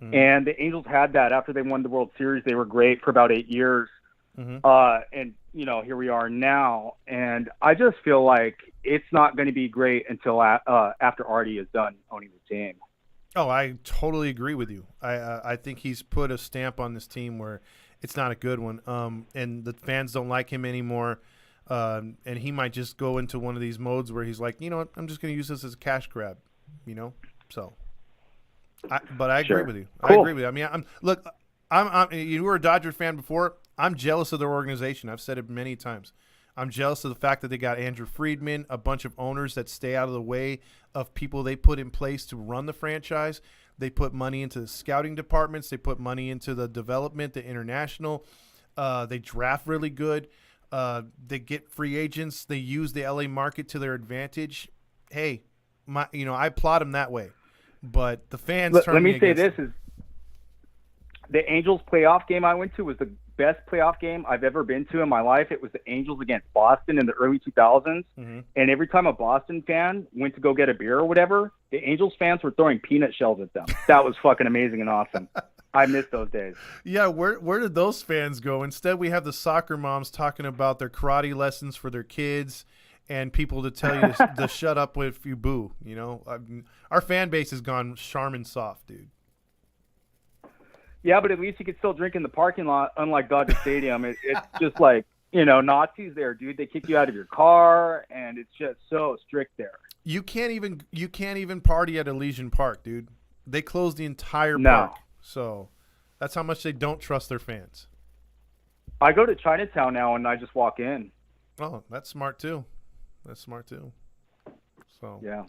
And the Angels had that after they won the World Series. They were great for about 8 years. And, here we are now. And I just feel like it's not going to be great until after Artie is done owning the team. Oh, I totally agree with you. I think he's put a stamp on this team where it's not a good one. And the fans don't like him anymore. And he might just go into one of these modes where he's like, you know what, I'm just going to use this as a cash grab, So, but I agree with you. Cool. I agree with you. I mean, you were a Dodger fan before. I'm jealous of their organization. I've said it many times. I'm jealous of the fact that they got Andrew Friedman, a bunch of owners that stay out of the way of people they put in place to run the franchise. They put money into the scouting departments. They put money into the development, the international. They draft really good. They get free agents. They use the LA market to their advantage. Hey, I applaud them that way. But the fans Let me say this them. is the Angels playoff game I went to was the best playoff game I've ever been to in my life. It was the Angels against Boston in the early 2000s. And every time a Boston fan went to go get a beer or whatever, the Angels fans were throwing peanut shells at them. That was fucking amazing and awesome. I miss those days. Yeah, where did those fans go? Instead, we have the soccer moms talking about their karate lessons for their kids and people to tell you to shut up if you boo. Our fan base has gone Charmin soft, dude. Yeah, but at least you could still drink in the parking lot, unlike Dodger Stadium. It's just like, Nazis there, dude. They kick you out of your car, and it's just so strict there. You can't even party at Elysian Park, dude. They closed the entire park. So that's how much they don't trust their fans. I go to Chinatown now, and I just walk in. Oh, that's smart too. So yeah.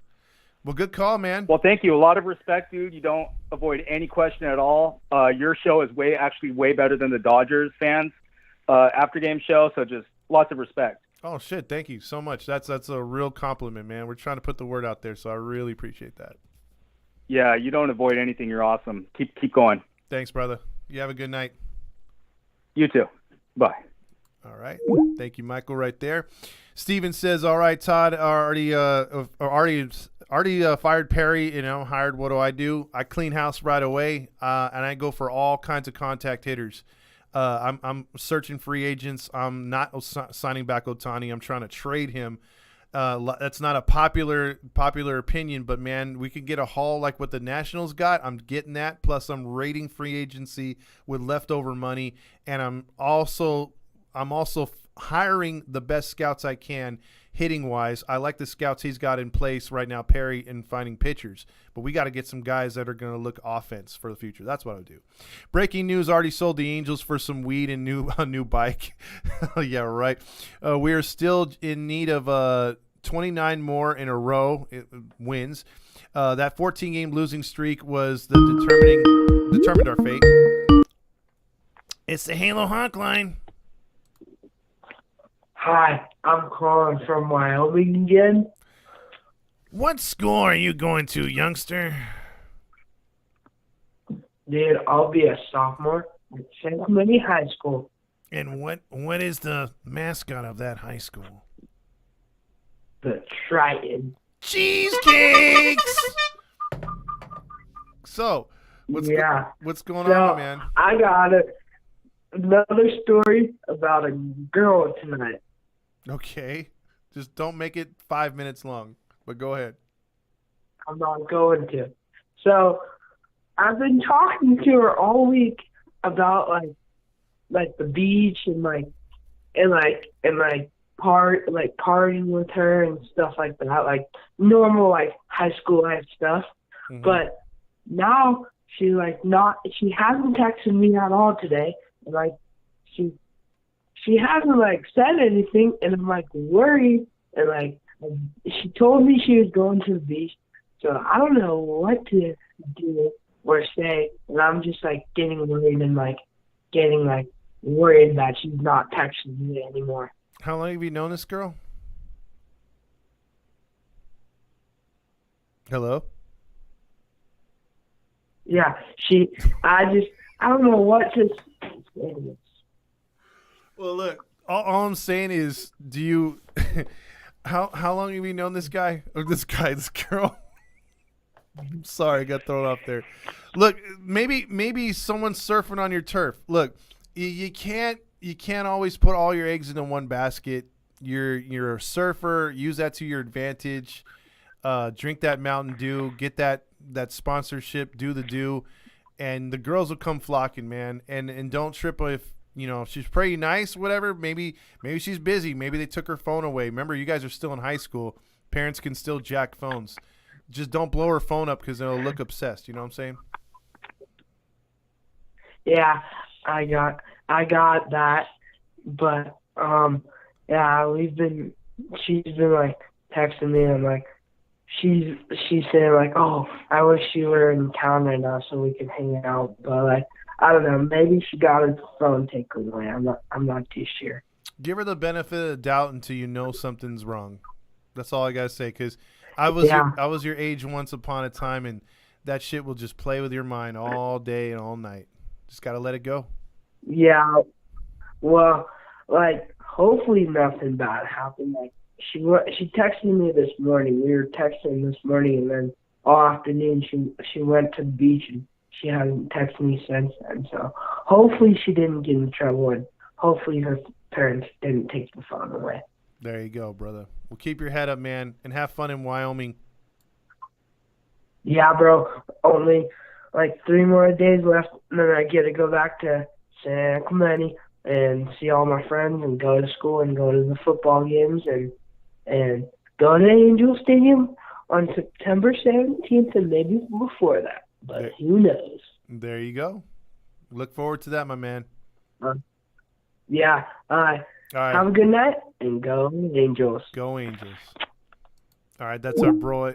Well, good call, man. Well, thank you. A lot of respect, dude. You don't avoid any question at all. Your show is way better than the Dodgers fans after game show. So just lots of respect. Oh shit! Thank you so much. That's a real compliment, man. We're trying to put the word out there, so I really appreciate that. Yeah, you don't avoid anything. You're awesome. Keep going. Thanks, brother. You have a good night. You too. Bye. All right. Thank you, Michael, right there. Steven says, all right, Todd, already fired Perry, hired. What do? I clean house right away, and I go for all kinds of contact hitters. I'm searching free agents. I'm not signing back Ohtani. I'm trying to trade him. That's not a popular opinion, but man, we could get a haul like what the Nationals got. I'm getting that. Plus, I'm raiding free agency with leftover money, and I'm also hiring the best scouts I can hitting wise. I like the scouts he's got in place right now, Perry, and finding pitchers, but we got to get some guys that are going to look offense for the future. That's what I would do. Breaking news: already sold the Angels for some weed and a new bike. Yeah, right. We are still in need of 29 more in a row wins. That 14-game losing streak was determined our fate. It's the Halo Honk line. Hi, I'm calling from Wyoming again. What school are you going to, youngster? Dude, I'll be a sophomore at San Clemente High School. And what is the mascot of that high school? The Triton. Cheesecakes! So, what's going on, man? I got another story about a girl tonight. Okay. Just don't make it 5 minutes long, but go ahead. I'm not going to. So, I've been talking to her all week about like the beach and partying with her and stuff like that, like normal like high school life stuff. Mm-hmm. But now she hasn't texted me at all today. And she hasn't said anything, and I'm worried. And she told me she was going to the beach, so I don't know what to do or say. And I'm just getting worried and getting worried that she's not texting me anymore. How long have you known this girl? Hello? Yeah, I don't know what to say. Well, look, all I'm saying is, do you How long have you known this guy? Or this girl? I'm sorry, I got thrown off there. Look, maybe someone's surfing on your turf. Look, you can't always put all your eggs into one basket. You're a surfer. Use that to your advantage. Drink that Mountain Dew. Get that sponsorship. Do the do, and the girls will come flocking, man. And don't trip if she's pretty nice, whatever. Maybe she's busy. Maybe they took her phone away. Remember, you guys are still in high school. Parents can still jack phones. Just don't blow her phone up because it'll look obsessed. You know what I'm saying? Yeah, I got that, but yeah, she's been like texting me and like she's saying like, oh, I wish you were in town right now so we could hang out, but like I don't know, maybe she got her phone taken away. I'm not too sure. Give her the benefit of the doubt until you know something's wrong. That's all I gotta say, because I was your age once upon a time, and that shit will just play with your mind all day and all night. Just gotta let it go. Yeah, well, like hopefully nothing bad happened. Like she texted me this morning. We were texting this morning, and then all afternoon she went to the beach, and she hasn't texted me since then. So hopefully she didn't get in trouble, and hopefully her parents didn't take the phone away. There you go, brother. Well, keep your head up, man, and have fun in Wyoming. Yeah, bro. Only like 3 more days left, and then I get to go back to San Clemente and see all my friends and go to school and go to the football games and go to Angel Stadium on September 17th and maybe before that. But who knows? There you go. Look forward to that, my man. Yeah. All right. Have a good night and go Angels. Go Angels. All right, that's our boy,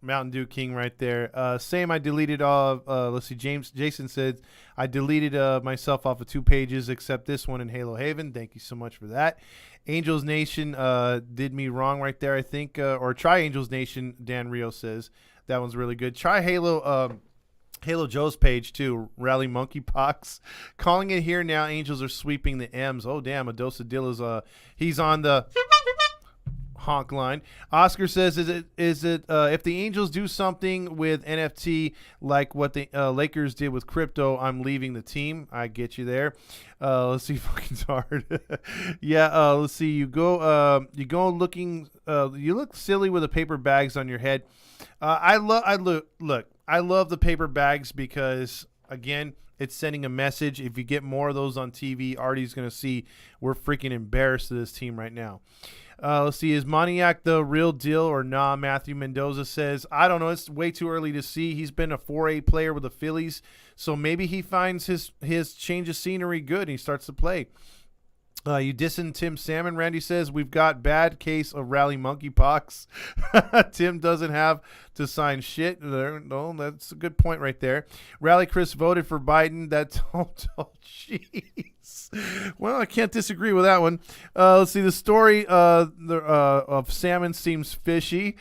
Mountain Dew King right there. Same, I deleted all of, let's see, Jason said, I deleted myself off of 2 pages except this one in Halo Haven. Thank you so much for that. Angels Nation did me wrong right there, I think. Or try Angels Nation, Dan Rio says. That one's really good. Try Halo Joe's page, too. Rally Monkeypox. Calling it here now. Angels are sweeping the M's. Oh, damn. Adosa Dilla's, he's on the honk line. Oscar says, is it if the Angels do something with NFT like what the Lakers did with crypto, I'm leaving the team. I get you there. Let's see, fucking hard. Yeah. Let's see. You looking. You look silly with the paper bags on your head. I love the paper bags because, again, it's sending a message. If you get more of those on TV, Artie's going to see we're freaking embarrassed of this team right now. Let's see. Is Moniak the real deal or nah? Matthew Mendoza says, I don't know. It's way too early to see. He's been a 4A player with the Phillies, so maybe he finds his change of scenery good and he starts to play. You dissing Tim Salmon, Randy says, we've got bad case of rally monkeypox. Tim doesn't have to sign shit. No, that's a good point right there. Rally Chris voted for Biden. That's jeez. Well, I can't disagree with that one. Let's see. The story of Salmon seems fishy.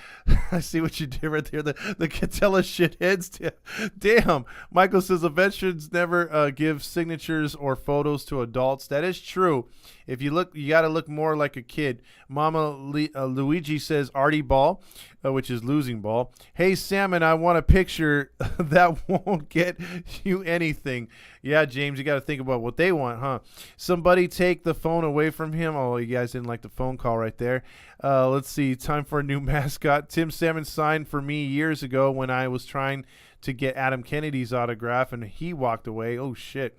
I see what you did right there. The Catella shitheads. Damn. Michael says, the veterans never give signatures or photos to adults. That is true. If you look, you got to look more like a kid. Mama Luigi says Artie ball, which is losing ball. Hey, Salmon, I want a picture. That won't get you anything. Yeah, James, you got to think about what they want, huh? Somebody take the phone away from him. Oh, you guys didn't like the phone call right there. Let's see. Time for a new mascot. Tim Salmon signed for me years ago when I was trying to get Adam Kennedy's autograph, and he walked away. Oh, shit.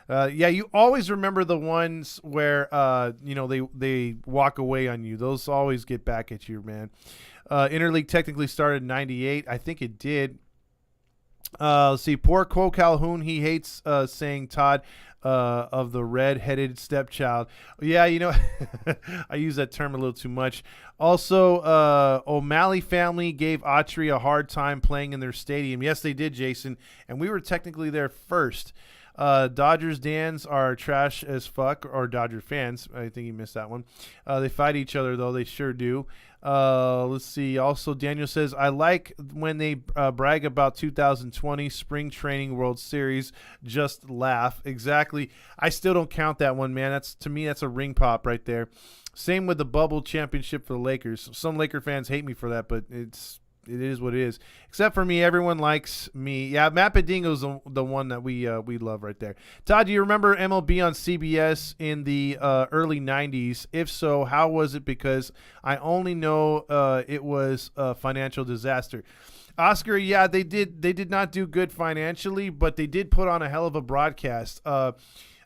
Yeah, you always remember the ones where they walk away on you. Those always get back at you, man. Interleague technically started in '98. I think it did. Let's see. Poor Cole Calhoun. He hates saying Todd of the red-headed stepchild. Yeah, I use that term a little too much. Also, O'Malley family gave Autry a hard time playing in their stadium. Yes, they did, Jason. And we were technically there first. Dodgers Dans are trash as fuck, or Dodger fans. I think you missed that one. They fight each other, though. They sure do. Let's see. Also, Daniel says, I like when they brag about 2020 Spring Training World Series. Just laugh. Exactly. I still don't count that one, man. To me, that's a ring pop right there. Same with the bubble championship for the Lakers. Some Laker fans hate me for that, but it is what it is. Except for me, everyone likes me. Yeah, Matt Bedingo's the one that we love right there. Todd, do you remember MLB on CBS in the early 90s? If so, how was it? Because I only know it was a financial disaster. Oscar, yeah, they did not do good financially, but they did put on a hell of a broadcast.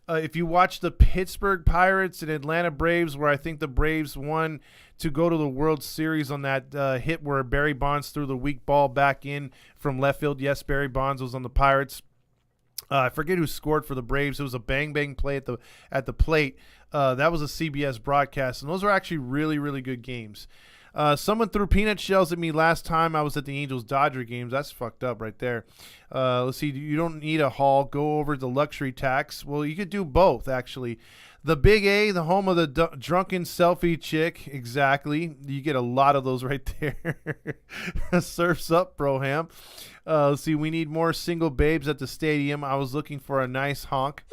If you watch the Pittsburgh Pirates and Atlanta Braves, where I think the Braves won to go to the World Series on that hit where Barry Bonds threw the weak ball back in from left field. Yes, Barry Bonds was on the Pirates. I forget who scored for the Braves. It was a bang play at the plate. That was a CBS broadcast, and those were actually really, really good games. Someone threw peanut shells at me last time I was at the Angels-Dodger games. That's fucked up right there. Let's see. You don't need a hall. Go over the luxury tax. Well, you could do both, actually. The Big A, the home of the drunken selfie chick. Exactly. You get a lot of those right there. Surf's up, Broham. Let's see. We need more single babes at the stadium. I was looking for a nice honk.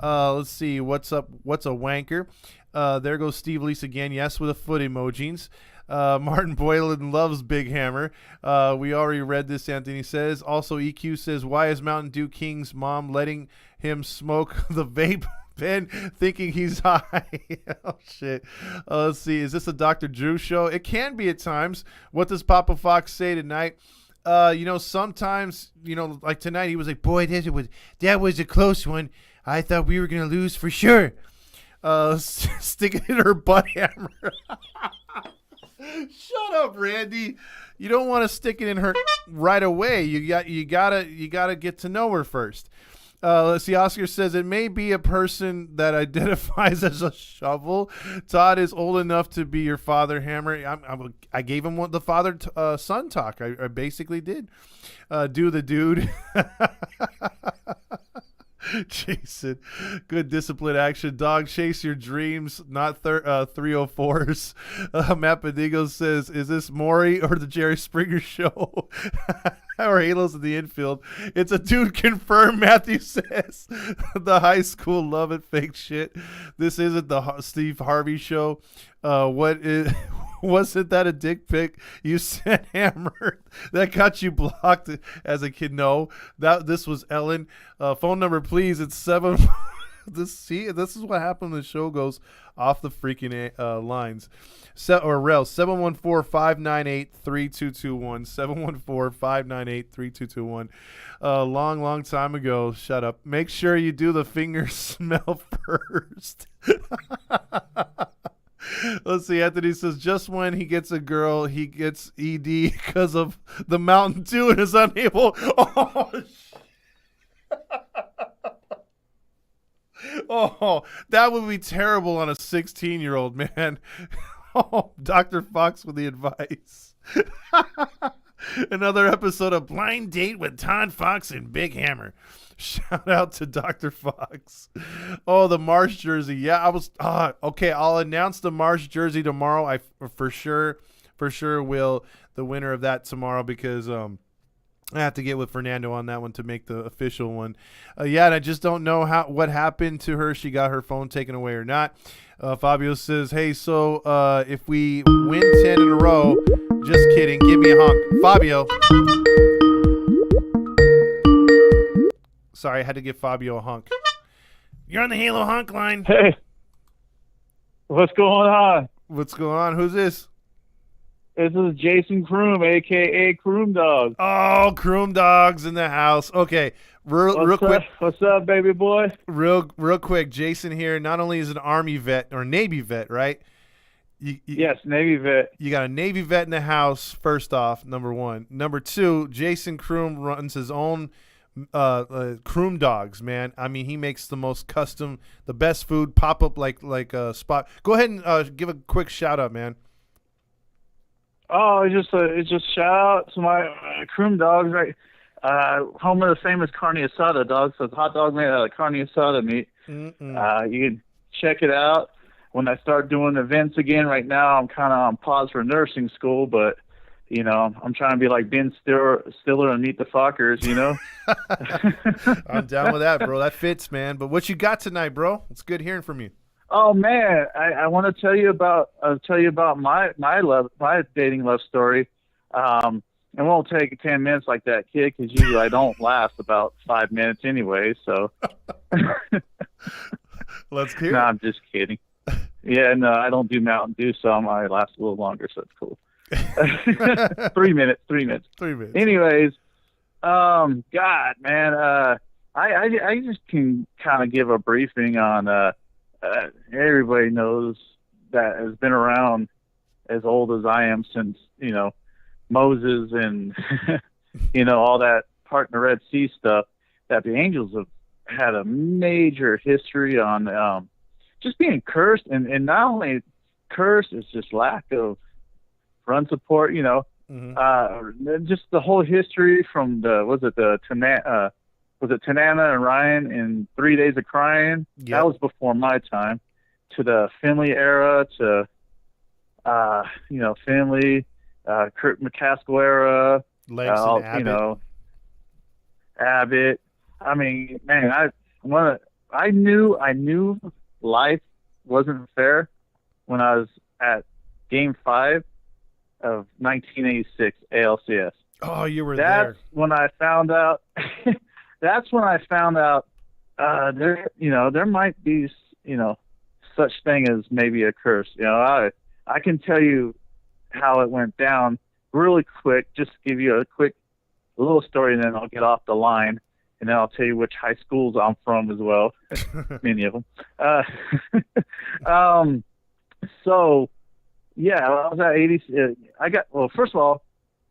Let's see. What's up? What's a wanker? There goes Steve Lease again. Yes, with a foot emojis. Martin Boylan loves Big Hammer. We already read this, Anthony says. Also, EQ says, why is Mountain Dew King's mom letting him smoke the vape pen thinking he's high? Oh, shit. Let's see. Is this a Dr. Drew show? It can be at times. What does Papa Fox say tonight? Sometimes, like tonight, he was like, boy, that was a close one. I thought we were going to lose for sure. Stick it in her butt hammer. Shut up, Randy. You don't want to stick it in her right away. You gotta get to know her first. Let's see. Oscar says it may be a person that identifies as a shovel. Todd is old enough to be your father, Hammer. I gave him the father son talk. I basically did. Do the dude. Jason, good discipline action. Dog, chase your dreams, not 304s. Matt Padigo says, is this Maury or the Jerry Springer show? Or Halos in the infield? It's a dude confirmed, Matthew says. The high school love it, fake shit. This isn't the Steve Harvey show. Wasn't that a dick pic you sent, Hammer? That got you blocked as a kid? No, this was Ellen. Phone number, please. It's 7. This is what happened when the show goes off the freaking lines. Rails 714-598-3221. 714-598-3221. Long time ago. Shut up. Make sure you do the finger smell first. Let's see. Anthony says, just when he gets a girl, he gets ED because of the Mountain Dew and is unable. Oh, that would be terrible on a 16-year-old, man. Oh, Dr. Fox with the advice. Another episode of Blind Date with Todd Fox and Big Hammer. Shout out to Dr. Fox. Oh, the Marsh jersey. Yeah, I was okay. I'll announce the Marsh jersey tomorrow. I for sure will the winner of that tomorrow because I have to get with Fernando on that one to make the official one. Yeah, and I just don't know what happened to her. She got her phone taken away or not. Fabio says, hey, so if we win 10 in a row, just kidding, give me a honk. Fabio. Sorry, I had to give Fabio a honk. You're on the Halo honk line. Hey, what's going on? What's going on? Who's this? This is Jason Kroom, a.k.a. Kroom Dog. Oh, Kroom Dog's in the house. Okay, real quick. What's up, baby boy? Real quick, Jason here not only is an Army vet or Navy vet, right? Yes, Navy vet. You got a Navy vet in the house, first off, number one. Number two, Jason Kroom runs his own Kroom Dogs, man. I mean, he makes the most custom, the best food, pop up like a spot. Go ahead and give a quick shout out, man. Oh, it's just shout out to my Kroom Dogs, right? Home of the famous carne asada dog. So it's hot dog made out of carne asada meat. You can check it out. when I start doing events again. Right now, I'm kind of on pause for nursing school, but you know, I'm trying to be like Ben Stiller and Meet the Fockers. You know. I'm down with that, bro. That fits, man. But what you got tonight, bro? It's good hearing from you. Oh man, I want to tell you about my dating love story. It won't take 10 minutes like that, kid, because usually I don't last about 5 minutes anyway. So let's hear. No, I'm just kidding. Yeah, no, I don't do Mountain Dew, so I might last a little longer. So it's cool. 3 minutes. 3 minutes. 3 minutes. Anyways, God, man, I just can kind of give a briefing on. Everybody knows that has been around as old as I am since, you know, Moses and, you know, all that part in the Red Sea stuff, that the angels have had a major history on just being cursed. And not only cursed, it's just lack of run support, you know, just the whole history from Tanana and Ryan in 3 Days of Crying? Yep. That was before my time. To the Finley era, to you know, Finley, Kurt McCaskill era, Abbott. You know, Abbott. I mean, man, I knew life wasn't fair when I was at Game 5 of 1986 ALCS. Oh, you were there. That's when I found out. That's when I found out there might be, you know, such thing as maybe a curse. You know, I can tell you how it went down really quick. Just give you a quick little story, and then I'll get off the line, and then I'll tell you which high schools I'm from as well. Many of them. So yeah, I was at 80. First of all,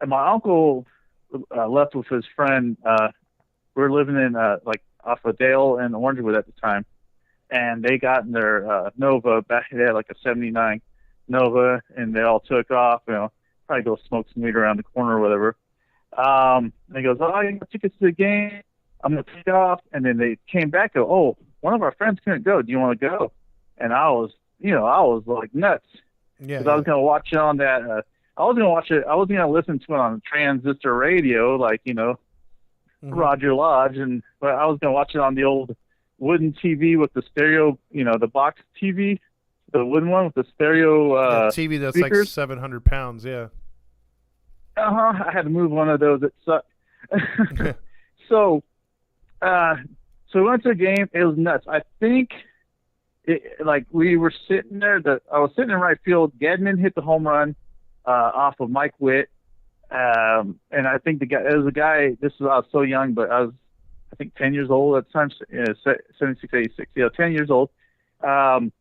my uncle left with his friend. We were living in like off of Dale and Orangewood at the time, and they got in their Nova back. They had like a '79 Nova, and they all took off. You know, probably go smoke some weed around the corner or whatever. And he goes, "Oh, you got tickets to the game? I'm gonna take off." And then they came back. Go, "Oh, one of our friends couldn't go. Do you want to go?" And I was like nuts. Yeah. Because I was gonna watch it on that. I was gonna watch it. I was gonna listen to it on transistor radio, like, you know. Roger Lodge, but I was gonna watch it on the old wooden TV with the stereo, you know, the box TV, the wooden one with the stereo TV that's speakers. like 700 pounds. Yeah. I had to move one of those. It sucked. So we went to the game. It was nuts. I think we were sitting there. I was sitting in right field. Gedman hit the home run off of Mike Witt. And I think the guy, it was a guy, I was so young, but I think 10 years old at the time, 76, 86, 10 years old. The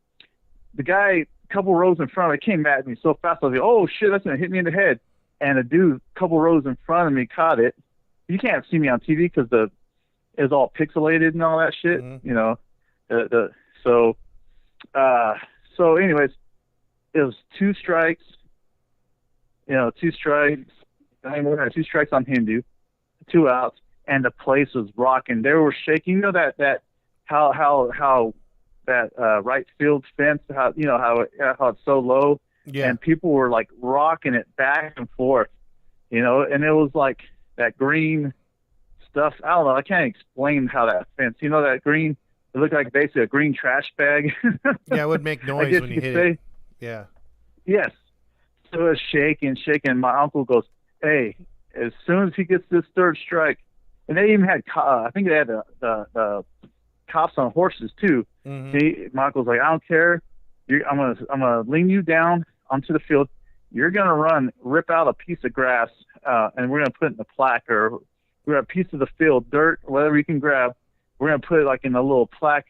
guy, a couple rows in front of me, came at me so fast, I was like, oh shit, that's going to hit me in the head. And a dude, a couple rows in front of me caught it. You can't see me on TV because it was all pixelated and all that shit, you know. So anyways, it was 2 strikes, you know, 2 strikes. I mean, we had 2 strikes on Hindu, 2 outs, and the place was rocking. They were shaking. You know that how that right field fence, how it's so low, yeah. And people were like rocking it back and forth, you know, and it was like that green stuff. I don't know. I can't explain how that fence. You know, that green. It looked like basically a green trash bag. Yeah, it would make noise when you hit it. Yeah. Yes. So it was shaking. My uncle goes, "Hey, as soon as he gets this 3rd strike," and they even had, I think they had the cops on horses too. My uncle's like, "I don't care. I'm gonna lean you down onto the field. You're gonna rip out a piece of grass, and we're gonna put it in the plaque, or we're gonna a piece of the field, dirt, whatever you can grab. We're gonna put it like in a little plaque,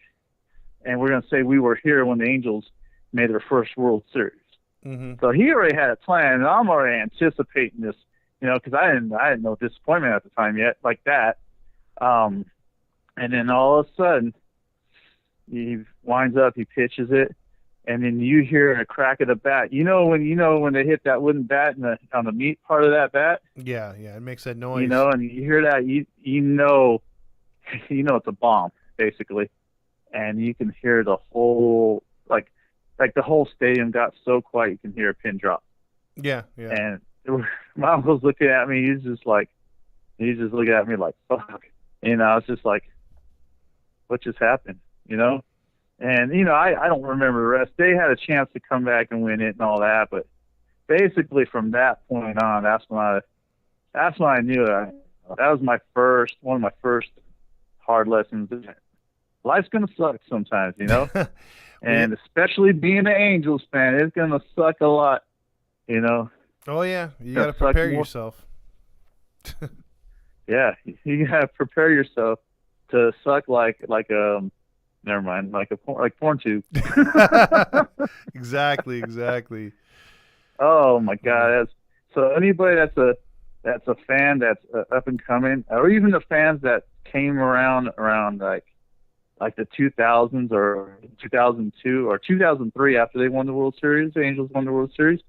and we're gonna say we were here when the Angels made their first World Series." So he already had a plan, and I'm already anticipating this, you know, because I didn't know disappointment at the time yet, like that. And then all of a sudden, he winds up, he pitches it, and then you hear a crack of the bat. You know when they hit that wooden bat on the meat part of that bat. Yeah, it makes that noise. You know, and you hear that, you know it's a bomb basically, and you can hear the whole like the whole stadium got so quiet you can hear a pin drop. Yeah. And my uncle's looking at me. He's just looking at me like, fuck. And I was just like, what just happened? And, I don't remember the rest. They had a chance to come back and win it and all that. But basically from that point on, that's when I knew that was one of my first hard lessons. Life's going to suck sometimes, and especially being an Angels fan, it's going to suck a lot, Oh, yeah. You got to prepare yourself. Yeah, you got to prepare yourself to suck like porn tube. Exactly. Oh my God! So anybody that's a fan that's up and coming, or even the fans that came around like the 2000s or 2002 or 2003 after they won the World Series, the Angels won the World Series.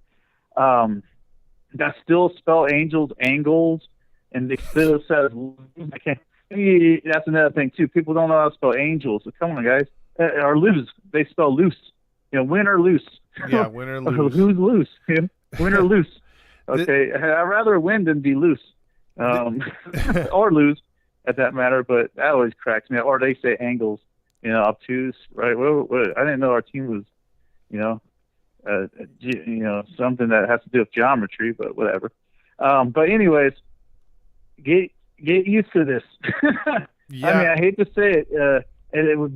That still spell Angels angles, and they still says I can't. That's another thing too. People don't know how to spell Angels. So come on, guys, or lose. They spell loose. Win or loose. Yeah, win or lose. Who's loose? Win or loose. Okay, I'd rather win than be loose, or lose, at that matter. But that always cracks me up. Or they say angles, obtuse, right? I didn't know our team was, something that has to do with geometry, but whatever. But anyways, get used to this. Yeah. I mean, I hate to say it, and it was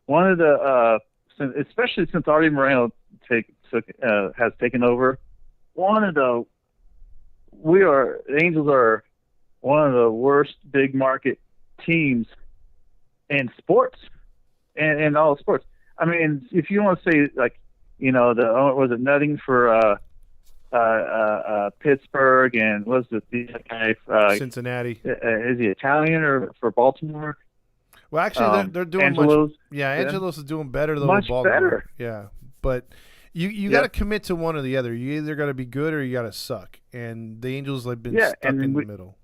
one of the, especially since Artie Moreno has taken over. The Angels are one of the worst big market teams in sports, and all sports. I mean, if you want to say like, was it nothing for Pittsburgh, and was it the guy Cincinnati? Is he Italian or for Baltimore? Well, actually, they're doing Angelos. Angelos is doing better though. Much with Baltimore. better. Yeah, but you got to commit to one or the other. You either got to be good or you got to suck. And the Angels have been stuck in the middle.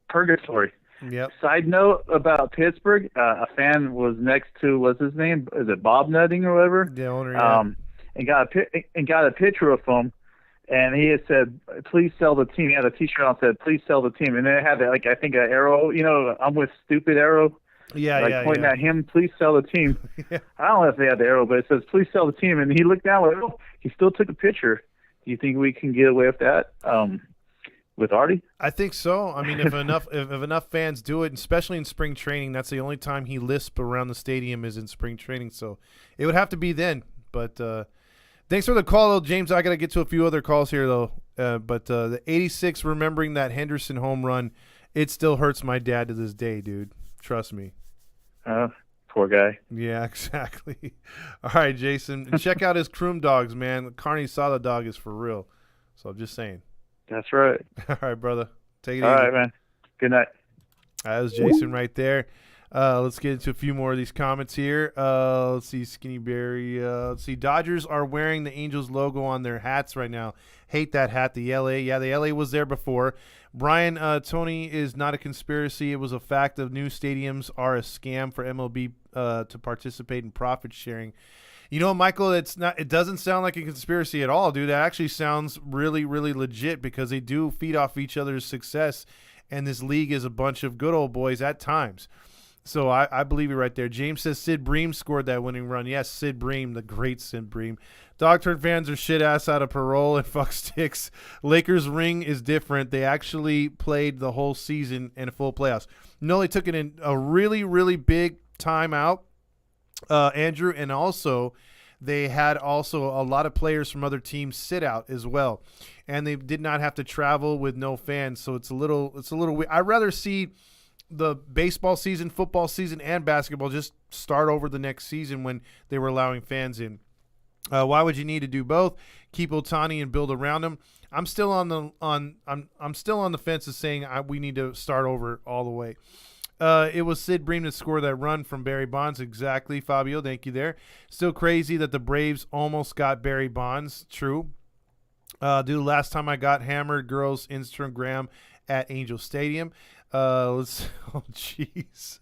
Purgatory. Yep. Side note about Pittsburgh: a fan was next to, what's his name? Is it Bob Nutting or whatever? The owner. Yeah. And got a picture of him, and he had said, "Please sell the team." He had a T-shirt on that said, "Please sell the team," and then it had I think an arrow. I'm with stupid arrow. Yeah, pointing at him, "Please sell the team." Yeah. I don't know if they had the arrow, but it says, "Please sell the team." And he looked down like, "Oh," he still took a picture. Do you think we can get away with that with Artie? I think so. I mean, if enough fans do it, especially in spring training, that's the only time he lisps around the stadium is in spring training. So it would have to be then. But thanks for the call, though, James. I got to get to a few other calls here, though. But the 86, remembering that Henderson home run, it still hurts my dad to this day, dude. Trust me. Poor guy. Yeah, exactly. All right, Jason. And check out his Kroom dogs, man. The carne asada dog is for real. So I'm just saying. That's right. All right, brother. Take it easy. All right, man. Good night. That was Jason right there. Let's get into a few more of these comments here. Let's see, Skinny Berry. Let's see, Dodgers are wearing the Angels logo on their hats right now. Hate that hat. The LA. Yeah, the LA was there before. Brian, Tony is not a conspiracy. It was a fact of new stadiums are a scam for MLB to participate in profit sharing. Michael, it doesn't sound like a conspiracy at all, dude. That actually sounds really, really legit because they do feed off each other's success, and this league is a bunch of good old boys at times. So I believe you right there. James says Sid Bream scored that winning run. Yes, Sid Bream, the great Sid Bream. Dog turd fans are shit ass out of parole and fuck sticks. Lakers ring is different. They actually played the whole season in a full playoffs. No, they took it in a really, really big timeout, Andrew, and also they had also a lot of players from other teams sit out as well, and they did not have to travel with no fans. So it's a little weird. I'd rather see the baseball season, football season, and basketball just start over the next season when they were allowing fans in. Why would you need to do both? Keep Ohtani and build around him. I'm still on the fence of saying we need to start over all the way. It was Sid Bream that scored that run from Barry Bonds. Exactly, Fabio. Thank you there. Still crazy that the Braves almost got Barry Bonds. True. Dude, last time I got hammered, girls Instagram at Angel Stadium. Oh, jeez.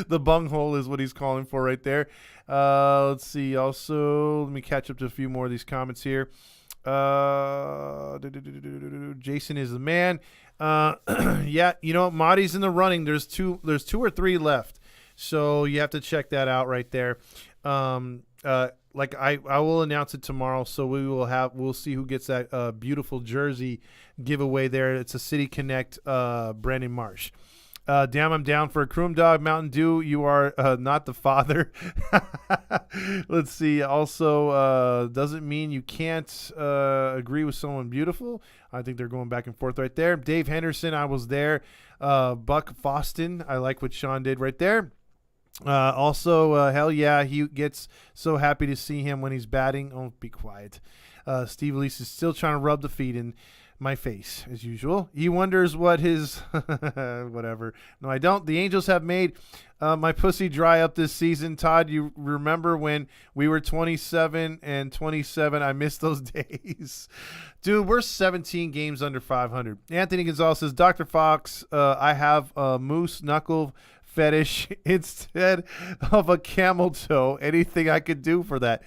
The bunghole is what he's calling for right there. Let's see. Also, let me catch up to a few more of these comments here. Jason is the man. Yeah, you know, Marty's in the running. There's two or three left, so you have to check that out right there. Like I will announce it tomorrow, so we'll see who gets that beautiful jersey giveaway there. It's a City Connect Brandon Marsh. Damn, I'm down for a Croom Dog Mountain Dew. You are not the father. Let's see. Also, doesn't mean you can't agree with someone beautiful. I think they're going back and forth right there. Dave Henderson, I was there. Buck Foston, I like what Sean did right there. Also, hell yeah, he gets so happy to see him when he's batting. Oh, be quiet. Steve Elise is still trying to rub the feet in my face, as usual. He wonders what his... whatever. No, I don't. The Angels have made my pussy dry up this season. Todd, you remember when we were 27-27? I miss those days. Dude, we're 17 games under 500. Anthony Gonzalez says, Dr. Fox, I have a moose knuckle fetish instead of a camel toe. Anything I could do for that?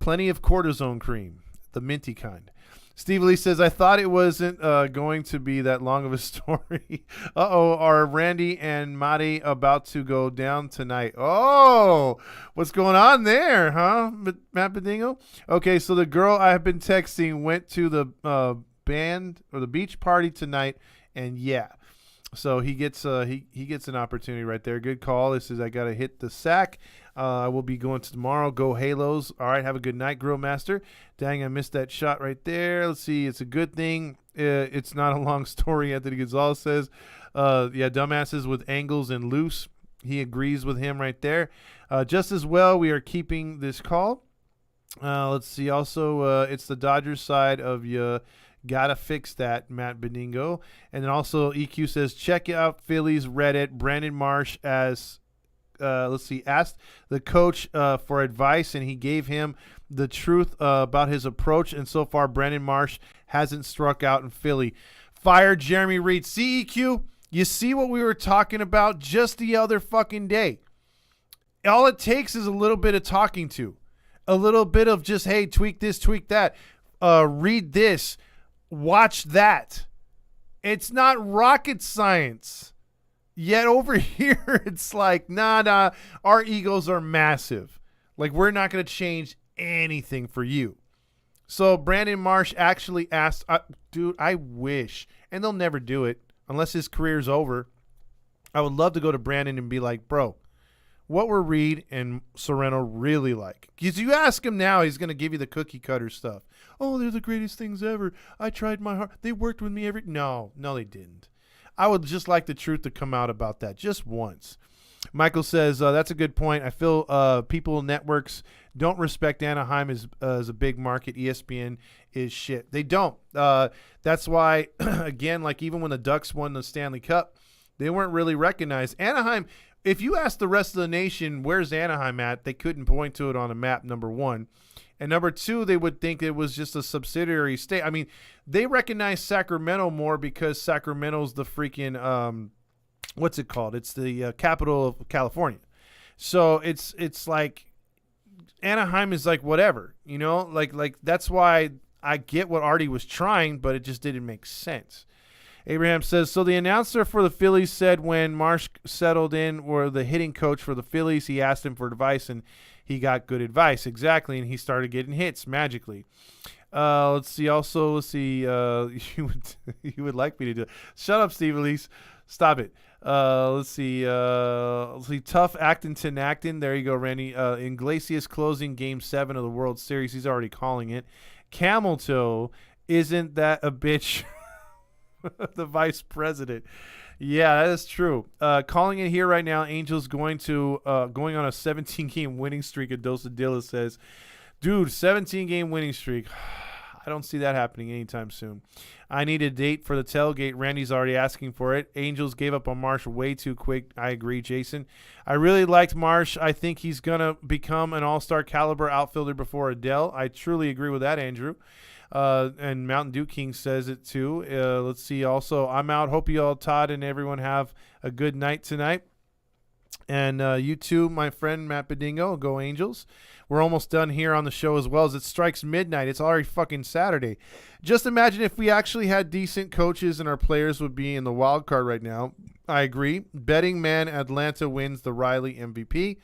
Plenty of cortisone cream, the minty kind. Steve Lee says, I thought it wasn't going to be that long of a story. Are Randy and Marty about to go down tonight? Oh, what's going on there, huh, Matt Bedingo? Okay, so the girl I have been texting went to the band or the beach party tonight, and yeah. So he gets he gets an opportunity right there. Good call. This is I got to hit the sack. I will be going to tomorrow. Go Halos. All right, have a good night, Grill Master. Dang, I missed that shot right there. Let's see. It's a good thing. It's not a long story, Anthony Gonzalez says. Yeah, dumbasses with angles and loose. He agrees with him right there. Just as well, we are keeping this call. Let's see. Also, it's the Dodgers side of you. Gotta fix that, Matt Beningo. And then also EQ says, check out Phillies Reddit. Brandon Marsh asked the coach for advice, and he gave him the truth about his approach. And so far, Brandon Marsh hasn't struck out in Philly. Fire Jeremy Reed. See, EQ, you see what we were talking about just the other fucking day. All it takes is a little bit of talking to. A little bit of just, hey, tweak this, tweak that. Read this. Watch that. It's not rocket science. Yet over here, it's like, nah, our egos are massive. Like, we're not going to change anything for you. So Brandon Marsh actually asked, dude, I wish, and they'll never do it unless his career's over. I would love to go to Brandon and be like, bro, what were Reed and Sorrento really like? Because you ask him now, he's going to give you the cookie cutter stuff. Oh, they're the greatest things ever. I tried my heart. They worked with me No, they didn't. I would just like the truth to come out about that just once. Michael says, that's a good point. I feel people networks don't respect Anaheim as a big market. ESPN is shit. They don't. That's why, again, like even when the Ducks won the Stanley Cup, they weren't really recognized. Anaheim, if you ask the rest of the nation, where's Anaheim at, they couldn't point to it on a map, number one. And number two, they would think it was just a subsidiary state. I mean, they recognize Sacramento more because Sacramento's the freaking, what's it called? It's the capital of California. So it's like Anaheim is like whatever, you know? Like that's why I get what Artie was trying, but it just didn't make sense. Abraham says, so the announcer for the Phillies said when Marsh settled in or the hitting coach for the Phillies, he asked him for advice, and he got good advice. Exactly, and he started getting hits magically. Let's see. Also, you would like me to do it. Shut up, Steve Elise. Stop it. Let's see. Tough Acton. There you go, Randy. Iglesias closing Game 7 of the World Series. He's already calling it. Camel toe. Isn't that a bitch? The vice president. Yeah, that is true. Calling it here right now. Angels going on a 17-game winning streak. Adosa Dilla says, dude, 17-game winning streak. I don't see that happening anytime soon. I need a date for the tailgate. Randy's already asking for it. Angels gave up on Marsh way too quick. I agree, Jason. I really liked Marsh. I think he's going to become an all-star caliber outfielder before Adele. I truly agree with that, Andrew. And Mountain Dew King says it too. Let's see. Also, I'm out. Hope you all, Todd, and everyone have a good night tonight. And you too, my friend Matt Bedingo. Go Angels. We're almost done here on the show as well as it strikes midnight. It's already fucking Saturday. Just imagine if we actually had decent coaches and our players would be in the wild card right now. I agree. Betting man, Atlanta wins the Riley MVP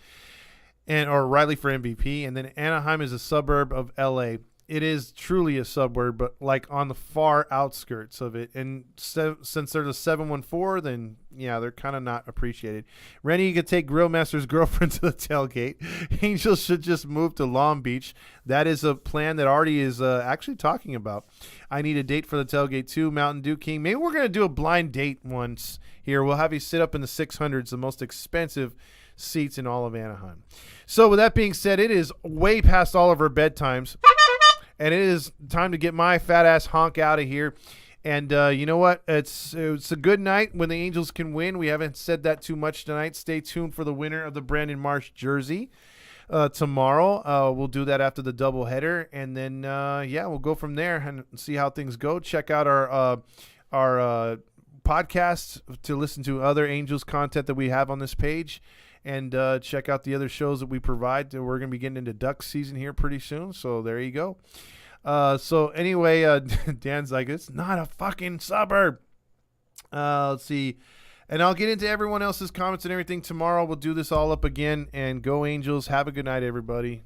or Riley for MVP. And then Anaheim is a suburb of LA. It is truly a suburb, but like on the far outskirts of it. And since they're the 714, then yeah, they're kind of not appreciated. Rennie, you could take Grillmaster's girlfriend to the tailgate. Angels should just move to Long Beach. That is a plan that Artie is actually talking about. I need a date for the tailgate too, Mountain Dew King. Maybe we're going to do a blind date once here. We'll have you sit up in the 600s, the most expensive seats in all of Anaheim. So with that being said, it is way past all of our bedtimes. And it is time to get my fat ass honk out of here. And you know what? It's a good night when the Angels can win. We haven't said that too much tonight. Stay tuned for the winner of the Brandon Marsh jersey tomorrow. We'll do that after the doubleheader. And then, we'll go from there and see how things go. Check out our podcast to listen to other Angels content that we have on this page. And check out the other shows that we provide. We're going to be getting into duck season here pretty soon. So there you go. So anyway, Dan's like, it's not a fucking suburb. Let's see. And I'll get into everyone else's comments and everything tomorrow. We'll do this all up again. And go Angels. Have a good night, everybody.